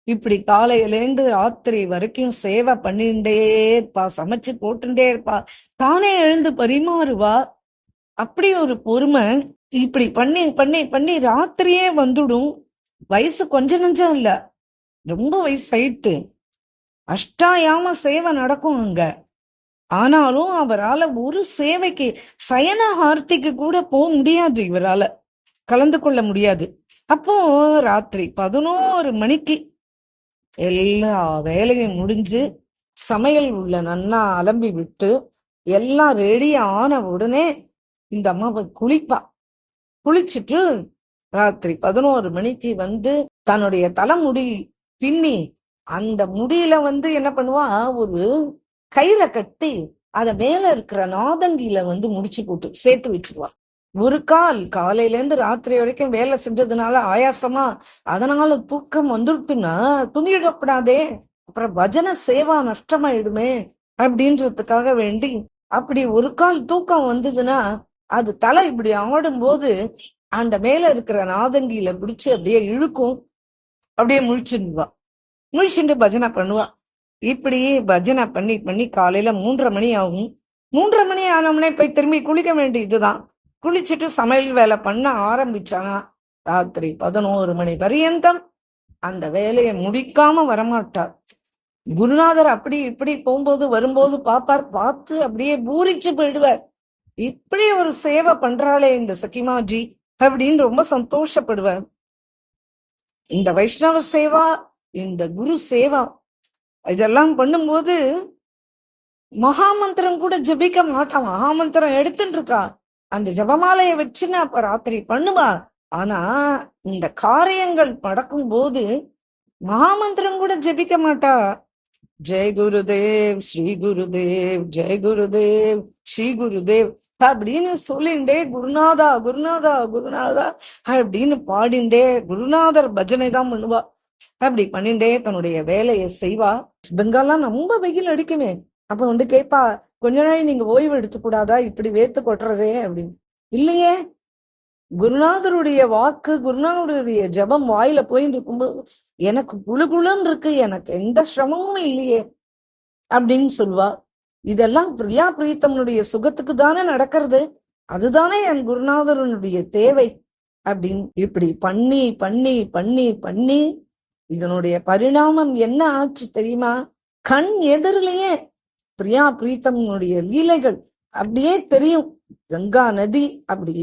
இப்படி காலையிலேருந்து ராத்திரி வரைக்கும் சேவை பண்ணிட்டே இருப்பா, சமைச்சு போட்டுட்டே இருப்பா, தானே எழுந்து பரிமாறுவா. அப்படி ஒரு பொறுமை. இப்படி பண்ணி பண்ணி பண்ணி ராத்திரியே வந்துடும். வயசு கொஞ்ச நஞ்சம் இல்ல, ரொம்ப வயசு ஆயிட்டு. அஷ்டாயாம சேவை நடக்கும் அங்க. ஆனாலும் அவரால் ஒரு சேவைக்கு சயன ஆர்த்திக்கு கூட போக முடியாது, இவரால கலந்து கொள்ள முடியாது. அப்போ ராத்திரி 11 மணிக்கு எல்லா வேலையும் முடிஞ்சு சமையல் உள்ள நன்னா அலம்பி விட்டு எல்லாம் ரெடி ஆன உடனே இந்த அம்மாவை குளிப்பா. குளிச்சுட்டு ராத்திரி 11 மணிக்கு தன்னுடைய தலைமுடி பின்னி அந்த முடியில என்ன பண்ணுவா, ஒரு கயிறை கட்டி அத மேல இருக்கிற நாதங்கியில முடிச்சு போட்டு சேர்த்து வச்சிருவா. ஒரு காலையில இருந்து ராத்திரி வரைக்கும் வேலை செஞ்சதுனால ஆயாசமா, அதனால தூக்கம் வந்துருட்டுன்னா துணியிடப்படாதே, அப்புறம் பஜனை சேவா நஷ்டமாயிடுமே அப்படின்றதுக்காக வேண்டி அப்படி ஒரு தூக்கம் வந்ததுன்னா அது தலை இப்படி ஆடும் போது அந்த மேல இருக்கிற நாதங்கியில பிடிச்சு அப்படியே இழுக்கும், அப்படியே முழிச்சுடுவா. முழிச்சுட்டு பஜனை பண்ணுவா. இப்படி பஜனை பண்ணி பண்ணி காலையில 3:30 மணி ஆகும். 3:30 மணி ஆனோம்னே போய் திரும்பி குளிக்க வேண்டியதுதான். குளிச்சுட்டு சமையல் வேலை பண்ண ஆரம்பிச்சானா ராத்திரி 11 மணி பரியந்தம் அந்த வேலையை முடிக்காம வரமாட்டார். குருநாதர் அப்படி இப்படி போகும்போது வரும்போது பாப்பார், பார்த்து அப்படியே பூரிச்சு போயிடுவார். இப்படி ஒரு சேவை பண்றாளே இந்த சக்கிமாஜி அப்படின்னு ரொம்ப சந்தோஷப்படுவார். இந்த வைஷ்ணவ சேவா, இந்த குரு சேவா இதெல்லாம் பண்ணும்போது மகாமந்திரம் கூட ஜபிக்க மாட்டான். மகாமந்திரம் எடுத்துட்டு இருக்கா, அந்த ஜபமாலையை வச்சுன்னு அப்ப ராத்திரி பண்ணுவா. ஆனா இந்த காரியங்கள் நடக்கும் போது மகாமந்திரம் கூட ஜபிக்க மாட்டா. ஜெய் குருதேவ், ஸ்ரீ குருதேவ், ஜெய் குருதேவ், ஸ்ரீ குருதேவ் அப்படின்னு சொல்லிண்டே குருநாதா குருநாதா குருநாதா அப்படின்னு பாடிண்டே குருநாதர் பஜனை தான் பண்ணுவா. அப்படி பண்ணிண்டே தன்னுடைய வேலையை செய்வா. பெங்கால்லாம் ரொம்ப வெயில் அடிக்குமே. அப்ப கேட்பா, கொஞ்ச நாள் நீங்க ஓய்வு எடுத்து கூடாதா, இப்படி வேத்து கொட்டுறதே அப்படின்னு. இல்லையே, குருநாதருடைய வாக்கு, குருநாதருடைய ஜபம் வாயில போயிட்டு இருக்கும்போது எனக்கு குழுகுழுன்னு இருக்கு, எனக்கு எந்த சிரமமும் இல்லையே அப்படின்னு சொல்வா. இதெல்லாம் பிரியா பிரீத்தமனுடைய சுகத்துக்கு தானே நடக்கிறது, அதுதானே என் குருநாதரனுடைய தேவை அப்படின்னு. இப்படி பண்ணி பண்ணி பண்ணி பண்ணி இதனுடைய பரிணாமம் என்ன ஆச்சு தெரியுமா? கண் எதிரிலேயே பிரியா பிரீத்தமனுடைய லீலைகள் அப்படியே தெரியும். கங்கா நதி அப்படி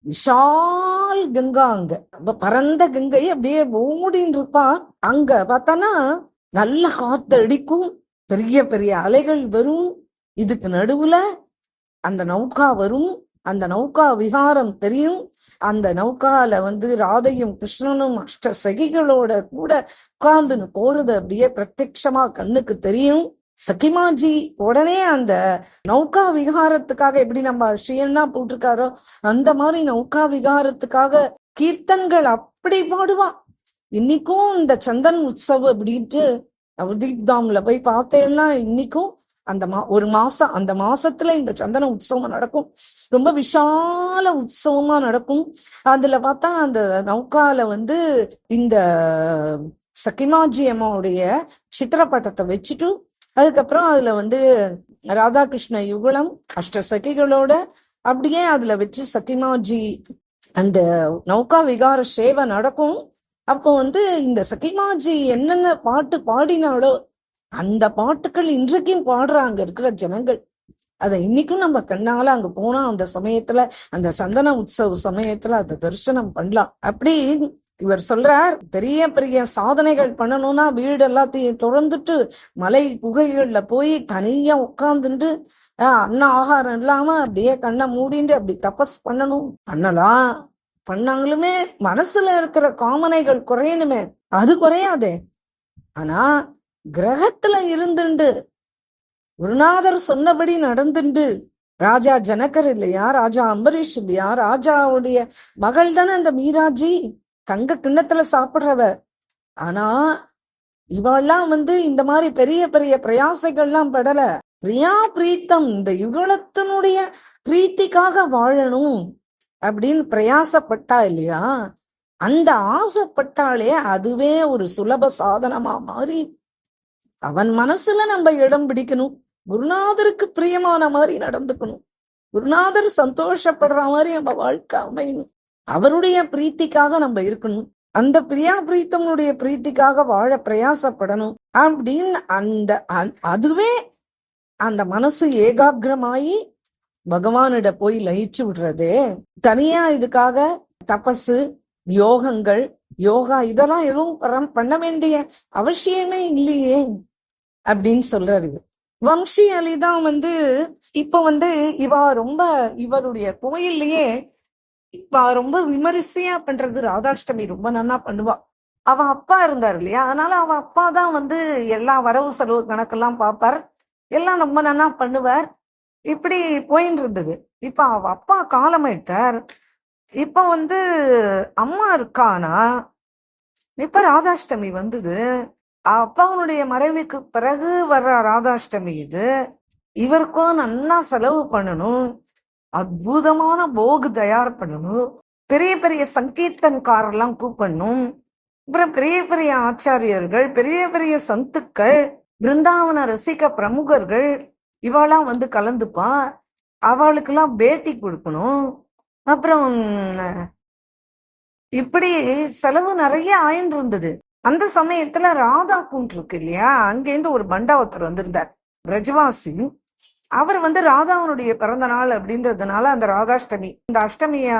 விஷால் கங்கா அங்க பரந்த கங்கை அப்படியே ஓடின்னு இருப்பான். அங்க பார்த்தானா நல்ல காத்து அடிக்கும், பெரிய பெரிய அலைகள் வரும். இதுக்கு நடுவுல அந்த நௌகா வரும், அந்த நௌகா விஹாரம் தெரியும். அந்த நௌகால ராதையும் கிருஷ்ணனும் அஷ்ட சகிகளோட கூட உட்கார்ந்துன்னு போறது அப்படியே பிரத்யட்சமா கண்ணுக்கு தெரியும். சகிமாஜி உடனே அந்த நௌகா விகாரத்துக்காக எப்படி நம்ம ஸ்ரீயன்னா போட்டிருக்காரோ அந்த மாதிரி நௌகா விகாரத்துக்காக கீர்த்தன்கள் அப்படி பாடுவான். இன்னைக்கும் இந்த சந்தன் உற்சவ் அப்படின்ட்டு அவதீப்தாம்ல போய் பார்த்தேன்னா இன்னைக்கும் அந்த ஒரு மாசம், அந்த மாசத்துல இந்த சந்தன உற்சவம் நடக்கும். ரொம்ப விஷால உற்சவமா நடக்கும். அதுல பார்த்தா அந்த நௌகால இந்த சகிமாஜி அம்மாவுடைய சித்திரப்பட்டத்தை வச்சுட்டு அதுக்கப்புறம் அதுல ராதாகிருஷ்ண யுகலம் அஷ்ட சகிகளோட அப்படியே அதுல வச்சு சகிமாஜி அந்த நௌகா விகார சேவை நடக்கும். அப்போ இந்த சகிமாஜி என்னென்ன பாட்டு பாடினாலோ அந்த பாட்டுக்கள் இன்றைக்கும் பாடுறாங்க இருக்கிற ஜனங்கள். அதை இன்னைக்கும் நம்ம கண்ணால அங்க போனா அந்த சமயத்துல அந்த சந்தன உற்சவ சமயத்துல அதை தரிசனம் பண்ணலாம். அப்படி இவர் சொல்றார், பெரிய பெரிய சாதனைகள் பண்ணணும்னா வீடு எல்லாத்தையும் திறந்துட்டு மலை குகைகள்ல போய் தனியா உட்கார்ந்துட்டு அன்ன ஆகாரம் இல்லாம அப்படியே கண்ணை மூடிட்டு அப்படி தபஸ் பண்ணணும். பண்ணலாம், பண்ணாங்களுமே மனசுல இருக்கிற காமனைகள் குறையணுமே, அது குறையாதே. ஆனா கிரகத்துல இருந்துண்டு குருநாதர் சொன்னபடி நடந்துண்டு ராஜா ஜனகர் இல்லையா, ராஜா அம்பரீஷ் இல்லையா, ராஜாவுடைய மகள் தானே அந்த மீராஜி, தங்க கிண்ணத்துல சாப்பிடுறவ. ஆனா இவெல்லாம் இந்த மாதிரி பெரிய பெரிய பிரயாசைகள்லாம் படல. பிரியா பிரீத்தம், இந்த யுகலத்தினுடைய பிரீத்திக்காக வாழணும் அப்படின்னு பிரயாசப்பட்டா இல்லையா, அந்த ஆசைப்பட்டாலே அதுவே ஒரு சுலப சாதனமா மாறி அவன் மனசுல நம்ம இடம் பிடிக்கணும். குருநாதருக்கு பிரியமான மாதிரி நடந்துக்கணும், குருநாதர் சந்தோஷப்படுற மாதிரி நம்ம வாழ்க்கை அமையணும், அவருடைய பிரீத்திக்காக நம்ம இருக்கணும், அந்த பிரியா பிரீத்தனுடைய பிரீத்திக்காக வாழ பிரயாசப்படணும் அப்படின்னு அதுவே அந்த மனசு ஏகாகிரமாயி பகவானிட போய் லயிச்சு விடுறது. தனியா இதுக்காக தபசு யோகங்கள் யோகா இதெல்லாம் எதுவும் பண்ண வேண்டிய அவசியமே இல்லையே அப்படின்னு சொல்றாரு. வம்சி அலிதான் இப்ப இவருடைய கோயில்லயே இப்ப ரொம்ப விமரிசையா பண்றது ராதாஷ்டமி ரொம்ப நன்னா பண்ணுவா. அவ அப்பா இருந்தார் இல்லையா, அதனால அவ அப்பா தான் எல்லா வரவு செலவு கணக்கெல்லாம் பார்ப்பார், எல்லாம் ரொம்ப நன்னா பண்ணுவார். இப்படி போயின்னு இருந்தது. இப்ப அவ அப்பா காலமாயிட்டார். இப்ப அம்மா இருக்கானா, இப்ப ராதாஷ்டமி அப்பாவுடைய மறைவுக்கு பிறகு வர்ற ராதாஷ்டமி இது. இவருக்கும் நல்லா செலவு பண்ணணும், அற்புதமான போகு தயார் பண்ணணும், பெரிய பெரிய சங்கீர்த்தன்காரெல்லாம் கூப்பிடணும், அப்புறம் பெரிய பெரிய ஆச்சாரியர்கள், பெரிய பெரிய சந்துக்கள், பிருந்தாவன ரசிக பிரமுகர்கள் இவெல்லாம் கலந்துப்பா, அவளுக்கெல்லாம் பேட்டி கொடுக்கணும். அப்புறம் இப்படி செலவு நிறைய ஆயின்னு இருந்தது. அந்த சமயத்துல ராதா குண்ட் இருக்கு இல்லையா, அங்கேருந்து ஒரு பண்டாவத்தர் வந்திருந்தார், பிரஜ்வாசி. அவர் ராதாவனுடைய பிறந்த நாள் அப்படின்றதுனால அந்த ராதாஷ்டமி,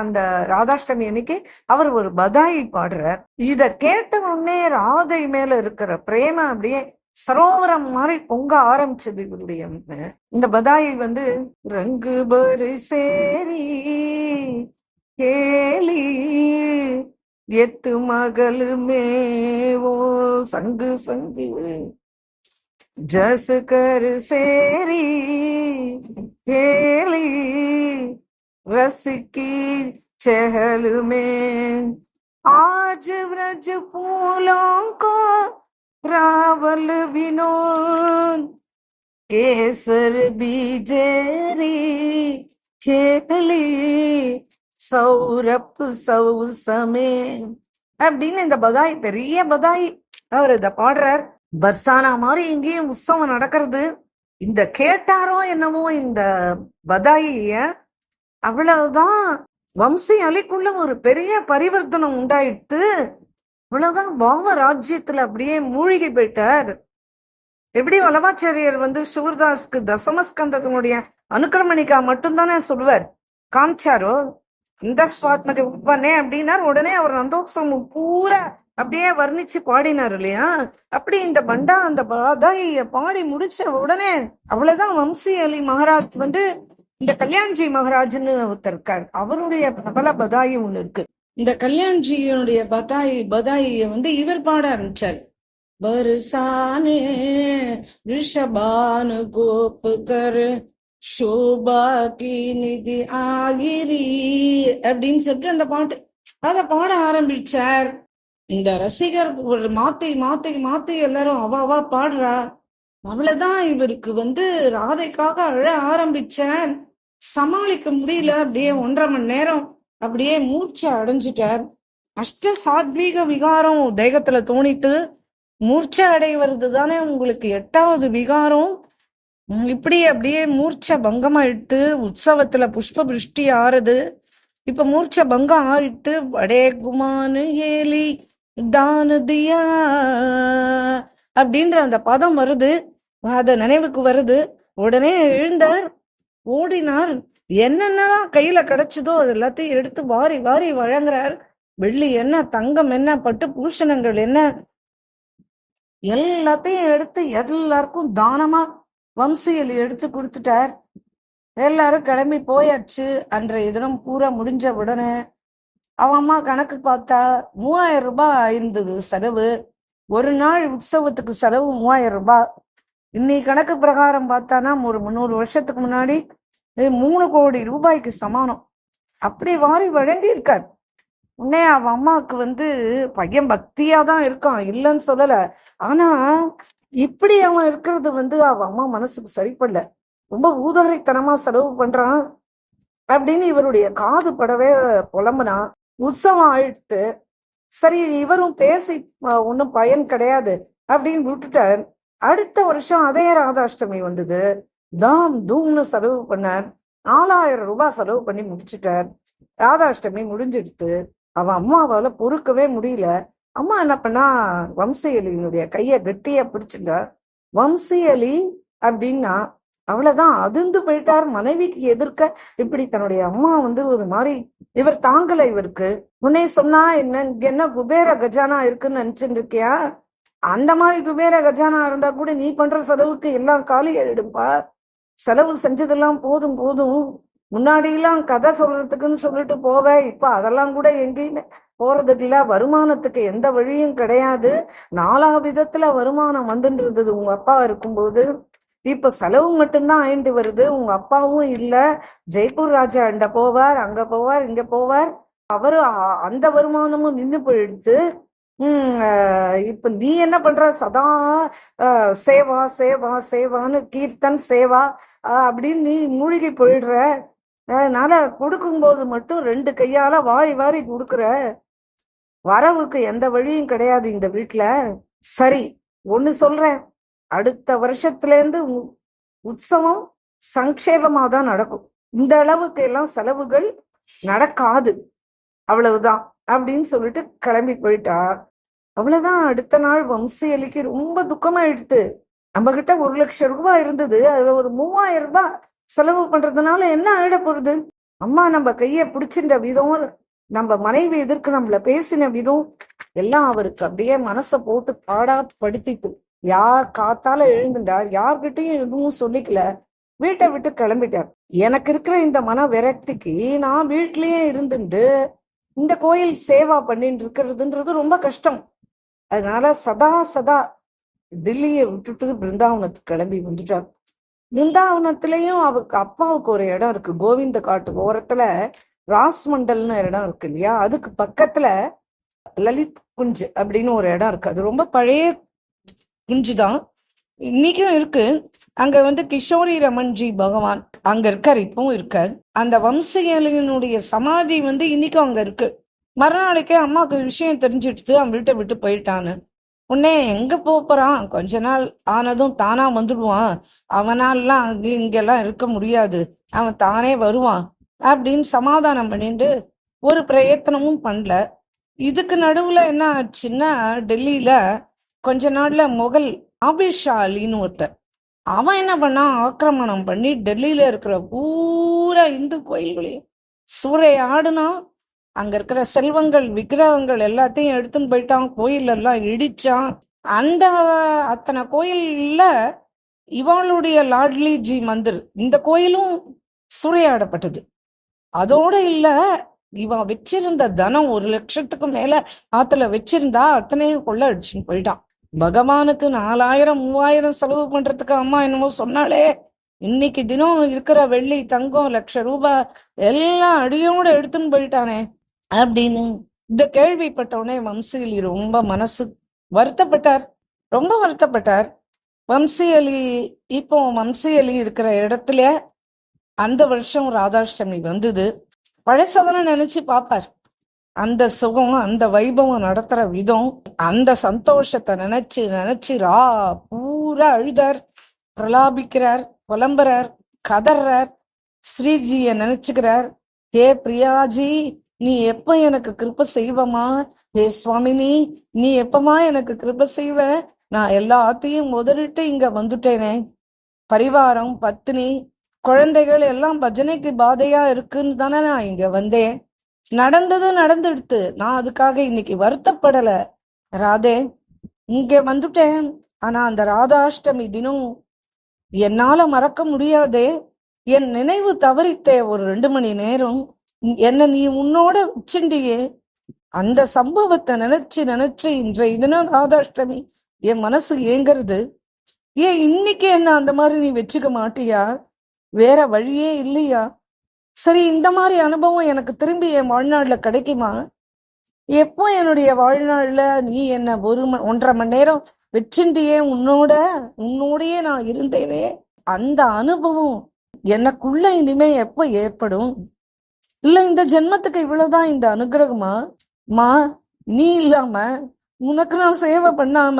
அந்த ராதாஷ்டமி அன்னைக்கு அவர் ஒரு பதாயி பாடுறார். இத கேட்ட உடனே ராதை மேல இருக்கிற பிரேம அப்படியே சரோவரம் மாதிரி பொங்க ஆரம்பிச்சது இவருடைய. இந்த பதாயி ரங்கு பரு சேரி கேலி எத்து மகளுமே ஓ சங்கு சங்கு जस कर सेरी खेली रस की चहल में आज व्रज फूलों को रावल विनोद केसर बीजेरी खेली சௌரப் சௌசமே அப்படின்னு இந்த பதாய், பெரிய பதாய், அவர் இத பாடுறார். பர்சானா மாதிரி இங்கேயும் உற்சவம் நடக்கிறது. இந்த கேட்டாரோ என்னமோ இந்த பதாயிய, அவ்வளவுதான் வம்சி அலிக்குள்ள ஒரு பெரிய பரிவர்த்தனம் உண்டாயிட்டு, அவ்வளவுதான் பாவ ராஜ்யத்துல அப்படியே மூழ்கி போயிட்டார். எப்படி வல்லபாச்சாரியர் சூர்தாஸ்க்கு தசமஸ்கந்தத்தினுடைய அனுக்கிரமணிக்கா மட்டும்தானே சொல்வார், காமிச்சாரோ, இந்த ஸ்வாத்மதி உட்பண்ணே அப்படின்னா உடனே அவர் ரந்தோத்சவம் பூரா அப்படியே வர்ணிச்சு பாடினார் இல்லையா? அப்படி இந்த பண்டா அந்த பதாயிய பாடி முடிச்ச உடனே அவ்வளவுதான். வம்சி அலி மகாராஜ் இந்த கல்யாண்ஜி மகாராஜ்னு ஒருத்தர் இருக்கார், அவருடைய பிரபல பதாயி ஒண்ணு இருக்கு. இந்த கல்யாண்ஜியினுடைய பதாயிய இவர் பாட ஆரம்பிச்சார். பர்சானே ரிஷபானு கோப் கர் ஷோபா கி நிதி ஆகிரி அப்படின்னு சொல்லிட்டு அந்த பாட்டு அத பாட ஆரம்பிச்சார். இந்த ரசிகர் மாத்தி மாத்தி மாத்தி எல்லாரும் அவா பாடுறா. அவ்வளவுதான். இவருக்கு ராதைக்காக அழ ஆரம்பிச்சார். சமாளிக்க முடியல. அப்படியே 1.5 மணி நேரம் அப்படியே மூர்ச்சை அடைஞ்சிட்டார். அஷ்ட சாத்வீக விகாரம் தேகத்துல தோணிட்டு மூர்ச்சை அடைவது தானே உங்களுக்கு 8வது விகாரம். இப்படி அப்படியே மூர்ச்சை பங்கமா இட்டு உற்சவத்துல புஷ்ப பிருஷ்டி ஆறுது. இப்ப மூர்ச்சை பங்கம் ஆறிட்டு வடே குமானு ஏலி தானதியா அப்படின்ற அந்த பதம் வருது. அத நினைவுக்கு வருது. உடனே எழுந்தார், ஓடினார். என்னென்னலாம் கையில கிடைச்சதோ அது எல்லாத்தையும் எடுத்து வாரி வாரி வழங்குறார். வெள்ளி என்ன, தங்கம் என்ன, பட்டு பூஷணங்கள் என்ன, எல்லாத்தையும் எடுத்து எல்லாருக்கும் தானமா வம்சியல் எடுத்து கொடுத்துட்டார். எல்லாரும் கிளம்பி போயாச்சு. அன்றைய தினம் பூரா முடிஞ்ச உடனே அவன் அம்மா கணக்கு பார்த்தா 3000 ரூபாய் இருந்தது செலவு. ஒரு நாள் உற்சவத்துக்கு செலவு 3000 ரூபாய். இன்னைக்கு கணக்கு பிரகாரம் பார்த்தானா ஒரு 300 வருஷத்துக்கு முன்னாடி 3 கோடி ரூபாய்க்கு சமானம். அப்படி வாரி வழங்கி இருக்கார். உடனே அவன் அம்மாவுக்கு பையன் பக்தியா தான் இருக்கான், இல்லைன்னு சொல்லல. ஆனா இப்படி அவன் இருக்கிறது அவன் அம்மா மனசுக்கு சரிப்படல. ரொம்ப ஊதாரித்தனமா செலவு பண்றான் அப்படின்னு இவருடைய காது படவே புலம்புனா. உற்சவம் ஆயிடுத்து. சரி, இவரும் பேசி ஒன்னும் பயன் கிடையாது அப்படின்னு விட்டுட்டார். அடுத்த வருஷம் அதே ராதாஷ்டமி வந்தது. தாம் தூம்னு செலவு பண்ணார். 4000 ரூபாய் செலவு பண்ணி முடிச்சுட்டார். ராதாஷ்டமி முடிஞ்சிடுத்து. அவன் அம்மாவால பொறுக்கவே முடியல. அம்மா என்ன பண்ணா, வம்சியலியினுடைய கைய கெட்டியா பிடிச்சிட்டா. வம்சியலி அப்படின்னா அவ்வளவுதான், அதிர்ந்து போயிட்டார். மனைவிக்கு எதிர்க்க இப்படி தன்னுடைய அம்மா ஒரு மாதிரி இவர் தாங்கல. இவருக்கு உன்னே சொன்னா என்ன குபேர கஜானா இருக்குன்னு நினைச்சுட்டு இருக்கியா? அந்த மாதிரி குபேர கஜானா இருந்தா கூட நீ பண்ற செலவுக்கு எல்லாம் காலி ஆயிடும்பா. செலவு செஞ்சதெல்லாம் போதும் போதும். முன்னாடி எல்லாம் கதை சொல்றதுக்குன்னு சொல்லிட்டு போவ, இப்ப அதெல்லாம் கூட எங்கேயுமே போறதுக்கு இல்ல. வருமானத்துக்கு எந்த வழியும் கிடையாது. 4 விதத்துல வருமானம் வந்துட்டு இருந்தது உங்க அப்பா இருக்கும்போது. இப்ப செலவு மட்டும்தான் ஆயிட்டு வருது. உங்க அப்பாவும் இல்ல, ஜெய்ப்பூர் ராஜா அண்ட போவார், அங்க போவார், இங்க போவார். அவரு அந்த வருமானமும் நின்று போயிடுத்து. இப்ப நீ என்ன பண்ற? சதா சேவா சேவா சேவான்னு கீர்த்தன் சேவா அப்படின்னு நீ மூழ்கி போயிடுற. அதனால கொடுக்கும்போது மட்டும் 2 கையால வாரி வாரி கொடுக்குற. வரவுக்கு எந்த வழியும் கிடையாது இந்த வீட்டுல. சரி, ஒண்ணு சொல்றேன், அடுத்த வருஷத்துல இருந்து உற்சவம் சங்கேபமா தான் நடக்கும். இந்த அளவுக்கு எல்லாம் செலவுகள் நடக்காது, அவ்வளவுதான் அப்படின்னு சொல்லிட்டு கிளம்பி போயிட்டா. அவ்வளவுதான். அடுத்த நாள் வம்சியலிக்கு ரொம்ப துக்கமா எடுத்து. நம்ம கிட்ட 1 லட்சம் ரூபாய் இருந்தது, அதுல ஒரு 3000 ரூபாய் செலவு பண்றதுனால என்ன ஆயிட போறது? அம்மா நம்ம கைய பிடிச்சின்ற விதம், நம்ம மனைவி எதிர்க்கு நம்மள பேசின விதம் எல்லாம் அவருக்கு அப்படியே மனசை போட்டு பாடா படுத்திட்டு யார் காத்தால எழுந்துட்டார். யார்கிட்டையும் எதுவும் சொல்லிக்கல, வீட்டை விட்டு கிளம்பிட்டார். எனக்கு இருக்கிற இந்த மன விரக்திக்கு நான் வீட்லயே இருந்துட்டு இந்த கோயில் சேவா பண்ணிட்டு இருக்கிறதுன்றது ரொம்ப கஷ்டம். அதனால சதா டில்லியை விட்டுட்டு பிருந்தாவனத்துக்கு கிளம்பி வந்துட்டார். பிருந்தாவனத்திலயும் அவருக்கு அப்பாவுக்கு ஒரு இடம் இருக்கு. கோவிந்த காட்டு ஓரத்துல ராஸ்மண்டல்னு இடம் இருக்கு இல்லையா, அதுக்கு பக்கத்துல லலித் குஞ்சு அப்படின்னு ஒரு இடம் இருக்கு. அது ரொம்ப பழைய குஞ்சுதான், இன்னைக்கும் இருக்கு. அங்க கிஷோரி ரமன்ஜி பகவான் அங்க இருக்கார், இப்பவும் இருக்கார். அந்த வம்சியலினுடைய சமாதி இன்னைக்கும் அங்க இருக்கு. மறுநாளைக்கே அம்மாவுக்கு விஷயம் தெரிஞ்சுடுத்து அவன் வீட்டை விட்டு போயிட்டான்னு. உடனே எங்க போறான், கொஞ்ச நாள் ஆனதும் தானா வந்துடுவான், அவனாலாம் அங்க இங்கெல்லாம் இருக்க முடியாது, அவன் தானே வருவான் அப்படின்னு சமாதானம் பண்ணிட்டு ஒரு பிரயத்தனமும் பண்ணல. இதுக்கு நடுவுல என்ன ஆச்சுன்னா, டெல்லியில கொஞ்ச நாள்ல முகல் ஆபிஷாலின்னு ஒருத்தர், அவன் என்ன பண்ணான், ஆக்கிரமணம் பண்ணி டெல்லியில இருக்கிற பூரா இந்து கோயில்களையும் சூறையாடுனா. அங்க இருக்கிற செல்வங்கள் விக்கிரகங்கள் எல்லாத்தையும் எடுத்துன்னு போயிட்டான். கோயில் எல்லாம் இடிச்சான். அந்த அத்தனை கோயில்ல இவளுடைய லாட்லி ஜி மந்திர் இந்த கோயிலும் சூறையாடப்பட்டது. அதோட இல்ல, இவன் வச்சிருந்த தனம் 1,00,000க்கு மேல ஆத்துல வச்சிருந்தா அத்தனையும் கொள்ள அடிச்சுன்னு போயிட்டான். பகவானுக்கு 4,000 3,000 செலவு பண்றதுக்கு அம்மா என்னமோ சொன்னாலே, இன்னைக்கு தினம் இருக்கிற வெள்ளி தங்கம் ₹1,00,000 எல்லாம் அடியோட எடுத்துன்னு போயிட்டானே அப்படின்னு இந்த கேள்விப்பட்ட உடனே வம்சியலி ரொம்ப மனசு வருத்தப்பட்டார், ரொம்ப வருத்தப்பட்டார். இப்போ வம்சியலி இருக்கிற இடத்துல அந்த வருஷம் ராதாஷ்டமி வந்தது. பழசதனை நினைச்சு பாப்பார். அந்த சுகம், அந்த வைபவம் நடத்துற விதம், அந்த சந்தோஷத்தை நினைச்சு நினைச்சு பூரா அழுதார், பிரலாபிக்கிறார், புலம்புறார், கதறார், ஸ்ரீஜிய நினைச்சுக்கிறார். ஹே பிரியாஜி, நீ எப்ப எனக்கு கிருப செய்வமா? ஹே சுவாமினி, நீ எப்பமா எனக்கு கிருப செய்வ? நான் எல்லாத்தையும் முதலிட்டு இங்க வந்துட்டேனே. பரிவாரம், பத்னி, குழந்தைகள் எல்லாம் பஜனைக்கு பாதையா இருக்குன்னு தானே நான் இங்க வந்தேன். நடந்தது நடந்துடுத்து. நான் அதுக்காக இன்னைக்கு வருத்தப்படல ராதே, இங்க வந்துட்டேன். ஆனா அந்த ராதாஷ்டமி தினம் என்னால மறக்க முடியாதே. என் நினைவு தவறித்தே ஒரு 2 மணி நேரம். என்ன நீ உன்னோட வச்சுண்டியே. அந்த சம்பவத்தை நினைச்சு நினைச்சு இன்றைய தினம் ராதாஷ்டமி என் மனசு ஏங்கிறது. ஏன் இன்னைக்கு என்ன அந்த மாதிரி நீ வச்சுக்க மாட்டியா? வேற வழியே இல்லையா? சரி, இந்த மாதிரி அனுபவம் எனக்கு திரும்பி என் வாழ்நாள்ல கிடைக்குமா? எப்போ என்னுடைய வாழ்நாள்ல நீ என்ன 1.5 மணி நேரம் வச்சுட்டியே, உன்னோடையே நான் இருந்தேனே, அந்த அனுபவம் எனக்குள்ள இனிமே எப்போ ஏற்படும்? இல்ல இந்த ஜென்மத்துக்கு இவ்வளவுதான் இந்த அனுகிரகமா? மா, நீ இல்லாம உனக்கு நான் சேவை பண்ணாம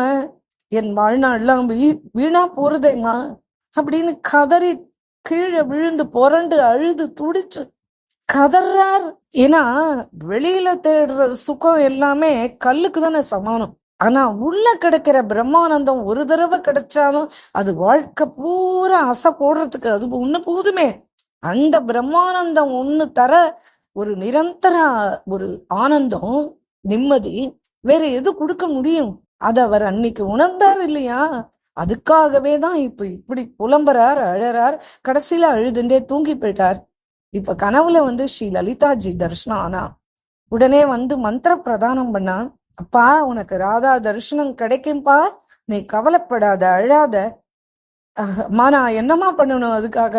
என் வாழ்நாள்லாம் வீணா போறதேம்மா அப்படின்னு கதறி கீழே விழுந்து புரண்டு அழுது துடிச்சு கதறார். ஏன்னா வெளியில தேடுற சுகம் எல்லாமே கல்லுக்கு தானே சமானம். ஆனா உள்ள கிடைக்கிற பிரம்மானந்தம் ஒரு தடவை கிடைச்சாலும் அது வாழ்க்கை பூரா அசை போடுறதுக்கு அது ஒண்ணு போதுமே. அந்த பிரம்மானந்தம் ஒண்ணு தர ஒரு நிரந்தர ஒரு ஆனந்தம், நிம்மதி வேற எது கொடுக்க முடியும்? அத அவர் அன்னைக்கு உணர்ந்தார் இல்லையா? அதுக்காகவே தான் இப்ப இப்படி புலம்புறார், அழறார், கடைசியில அழுதுண்டே தூங்கி போயிட்டார். இப்ப கனவுல ஸ்ரீ லலிதாஜி தரிசனம் ஆனா உடனே மந்திர பிரதானம் பண்ணா. அப்பா, உனக்கு ராதா தரிசனம் கிடைக்கும்பா, நீ கவலைப்படாத, அழாத. அம்மா, நான் என்னமா பண்ணணும் அதுக்காக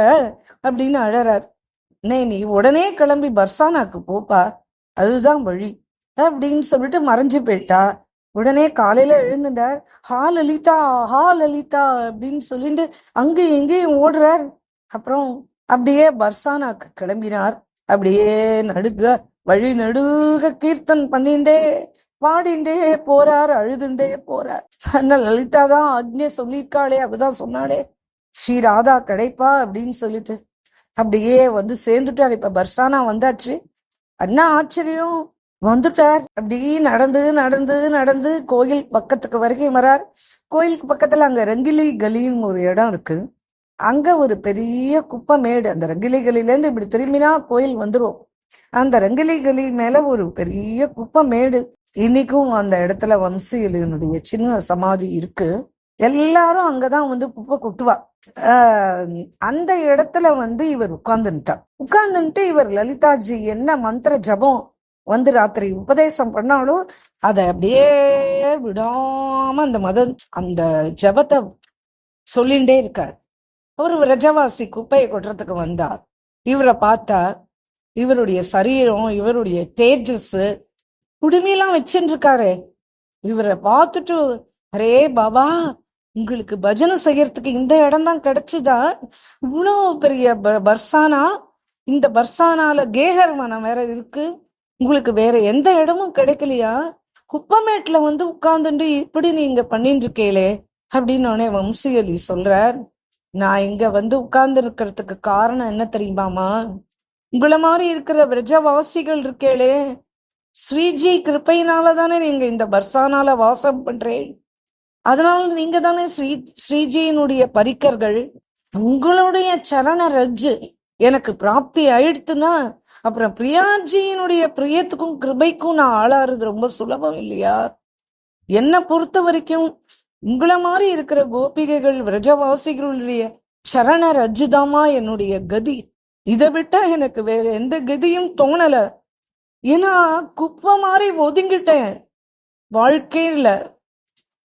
அப்படின்னு அழறார். நீ உடனே கிளம்பி பர்சானாக்கு போப்பா, அதுதான் வழி அப்படின்னு சொல்லிட்டு மறைஞ்சு போயிட்டா. உடனே காலையில எழுந்துட்டார். ஹா லலிதா, ஹா லலிதா அப்படின்னு சொல்லிட்டு அங்கேயும் எங்கேயும் ஓடுறார். அப்புறம் அப்படியே பர்சானாக்கு கிளம்பினார். அப்படியே வழி நடுக கீர்த்தன் பண்ணிண்டே பாடிண்டே போறார், அழுதுண்டே போறார். அண்ணா லலிதா தான் ஆக்ஞை சொல்லியிருக்காளே, அவதான் சொன்னாளே ஸ்ரீ ராதா கிடைப்பா அப்படின்னு சொல்லிட்டு அப்படியே சேர்ந்துட்டார். இப்ப பர்சானா வந்தாச்சு. அண்ணா ஆச்சரியம், வந்துட்டார். அப்படி நடந்து நடந்து நடந்து கோயில் பக்கத்துக்கு வரைக்கும் வரார். கோயிலுக்கு பக்கத்துல அங்க ரங்கிலி கலின்னு ஒரு இடம் இருக்கு. அங்க ஒரு பெரிய குப்பை மேடு. அந்த ரங்கிலி கலில இருந்து இப்படி திரும்பினா கோயில் வந்துடும். அந்த ரங்கிலி கலி மேல ஒரு பெரிய குப்பை மேடு. இன்னைக்கும் அந்த இடத்துல வம்சியலினுடைய சின்ன சமாதி இருக்கு. எல்லாரும் அங்கதான் குப்பை கொட்டுவா. அந்த இடத்துல இவர் உட்கார்ந்துட்டு இவர் லலிதாஜி என்ன மந்திர ஜபம் ராத்திரி உபதேசம் பண்ணாலும் அதை அப்படியே விடாம அந்த ஜபத்தை சொல்லிண்டே இருக்கார். ஒரு விரஜவாசி குப்பையை கொட்டுறதுக்கு வந்தார். இவரை பார்த்தா இவருடைய சரீரம், இவருடைய தேஜஸ், குடுமையெல்லாம் வச்சுட்டு இருக்காரு. இவரை பார்த்துட்டு, அரே பாபா, உங்களுக்கு பஜனை செய்யறதுக்கு இந்த இடம் தான் கிடைச்சுதா? இவ்வளோ பெரிய பர்சானா, இந்த பர்சானால கேகர் மனம் வேற இருக்கு, உங்களுக்கு வேற எந்த இடமும் கிடைக்கலையா? குப்பமேட்ல உட்கார்ந்துட்டு இப்படி நீங்க பண்ணிட்டு இருக்கீங்களே அப்படின்னு வம்சியலி சொல்றார். நான் இங்க உட்கார்ந்து இருக்கிறதுக்கு காரணம் என்ன தெரியுமாமா? உங்களை மாதிரி இருக்கிற விரஜவாசிகள் இருக்கேளே, ஸ்ரீஜி கிருப்பையினாலதானே நீங்க இந்த பர்சானால வாசம் பண்றேன். அதனால நீங்க தானே ஸ்ரீஜியினுடைய பரிக்கர்கள். உங்களுடைய சரண ரஜ்ஜு எனக்கு பிராப்தி ஆயிடுத்துன்னா அப்புறம் பிரியாஜியினுடைய பிரியத்துக்கும் கிருபைக்கும் நான் ஆளாறது ரொம்ப சுலபம் இல்லையா? என்னை பொறுத்த வரைக்கும் உங்களை மாதிரி இருக்கிற கோபிகைகள் விரஜவாசிகளுடைய சரண ரஜிதாமா என்னுடைய கதி. இதை விட்டா எனக்கு வேற எந்த கதியும் தோணல. ஏன்னா குப்பை மாதிரி ஒதுங்கிட்டேன் வாழ்க்கையில.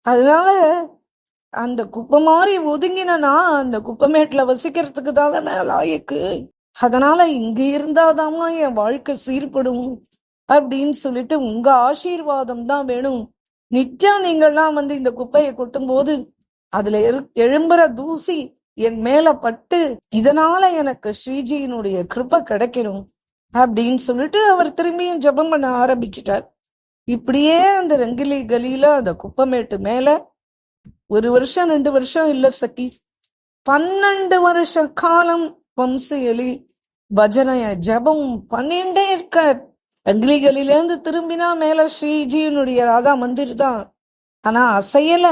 அதனால அந்த குப்பை மாதிரி ஒதுங்கினா அந்த குப்பமேட்டுல வசிக்கிறதுக்கு தானே லாயக்கு. அதனால இங்க இருந்தாதாமா என் வாழ்க்கை சீர்படும் அப்படின்னு சொல்லிட்டு உங்க ஆசீர்வாதம் தான் வேணும். நித்தியம் நீங்கள்லாம் இந்த குப்பையை கொட்டும் போது அதுல எழும்புற தூசி என் மேல பட்டு இதனால எனக்கு ஸ்ரீஜியினுடைய கிருபை கிடைக்கணும் அப்படின்னு சொல்லிட்டு அவர் திரும்பியும் ஜெபம் பண்ண ஆரம்பிச்சிட்டார். இப்படியே அந்த ரங்கிலி கலியில அந்த குப்பமேட்டு மேல 1 வருஷம் 2 வருஷம் இல்ல சக்கி, 12 வருஷ காலம் வம்சையலி பஜனைய ஜபம் பண்ணிட்டே இருக்கார். ரங்கிலிகளிலேருந்து திரும்பினா மேல ஸ்ரீஜியினுடைய ராதா மந்திர் தான். ஆனா அசையல.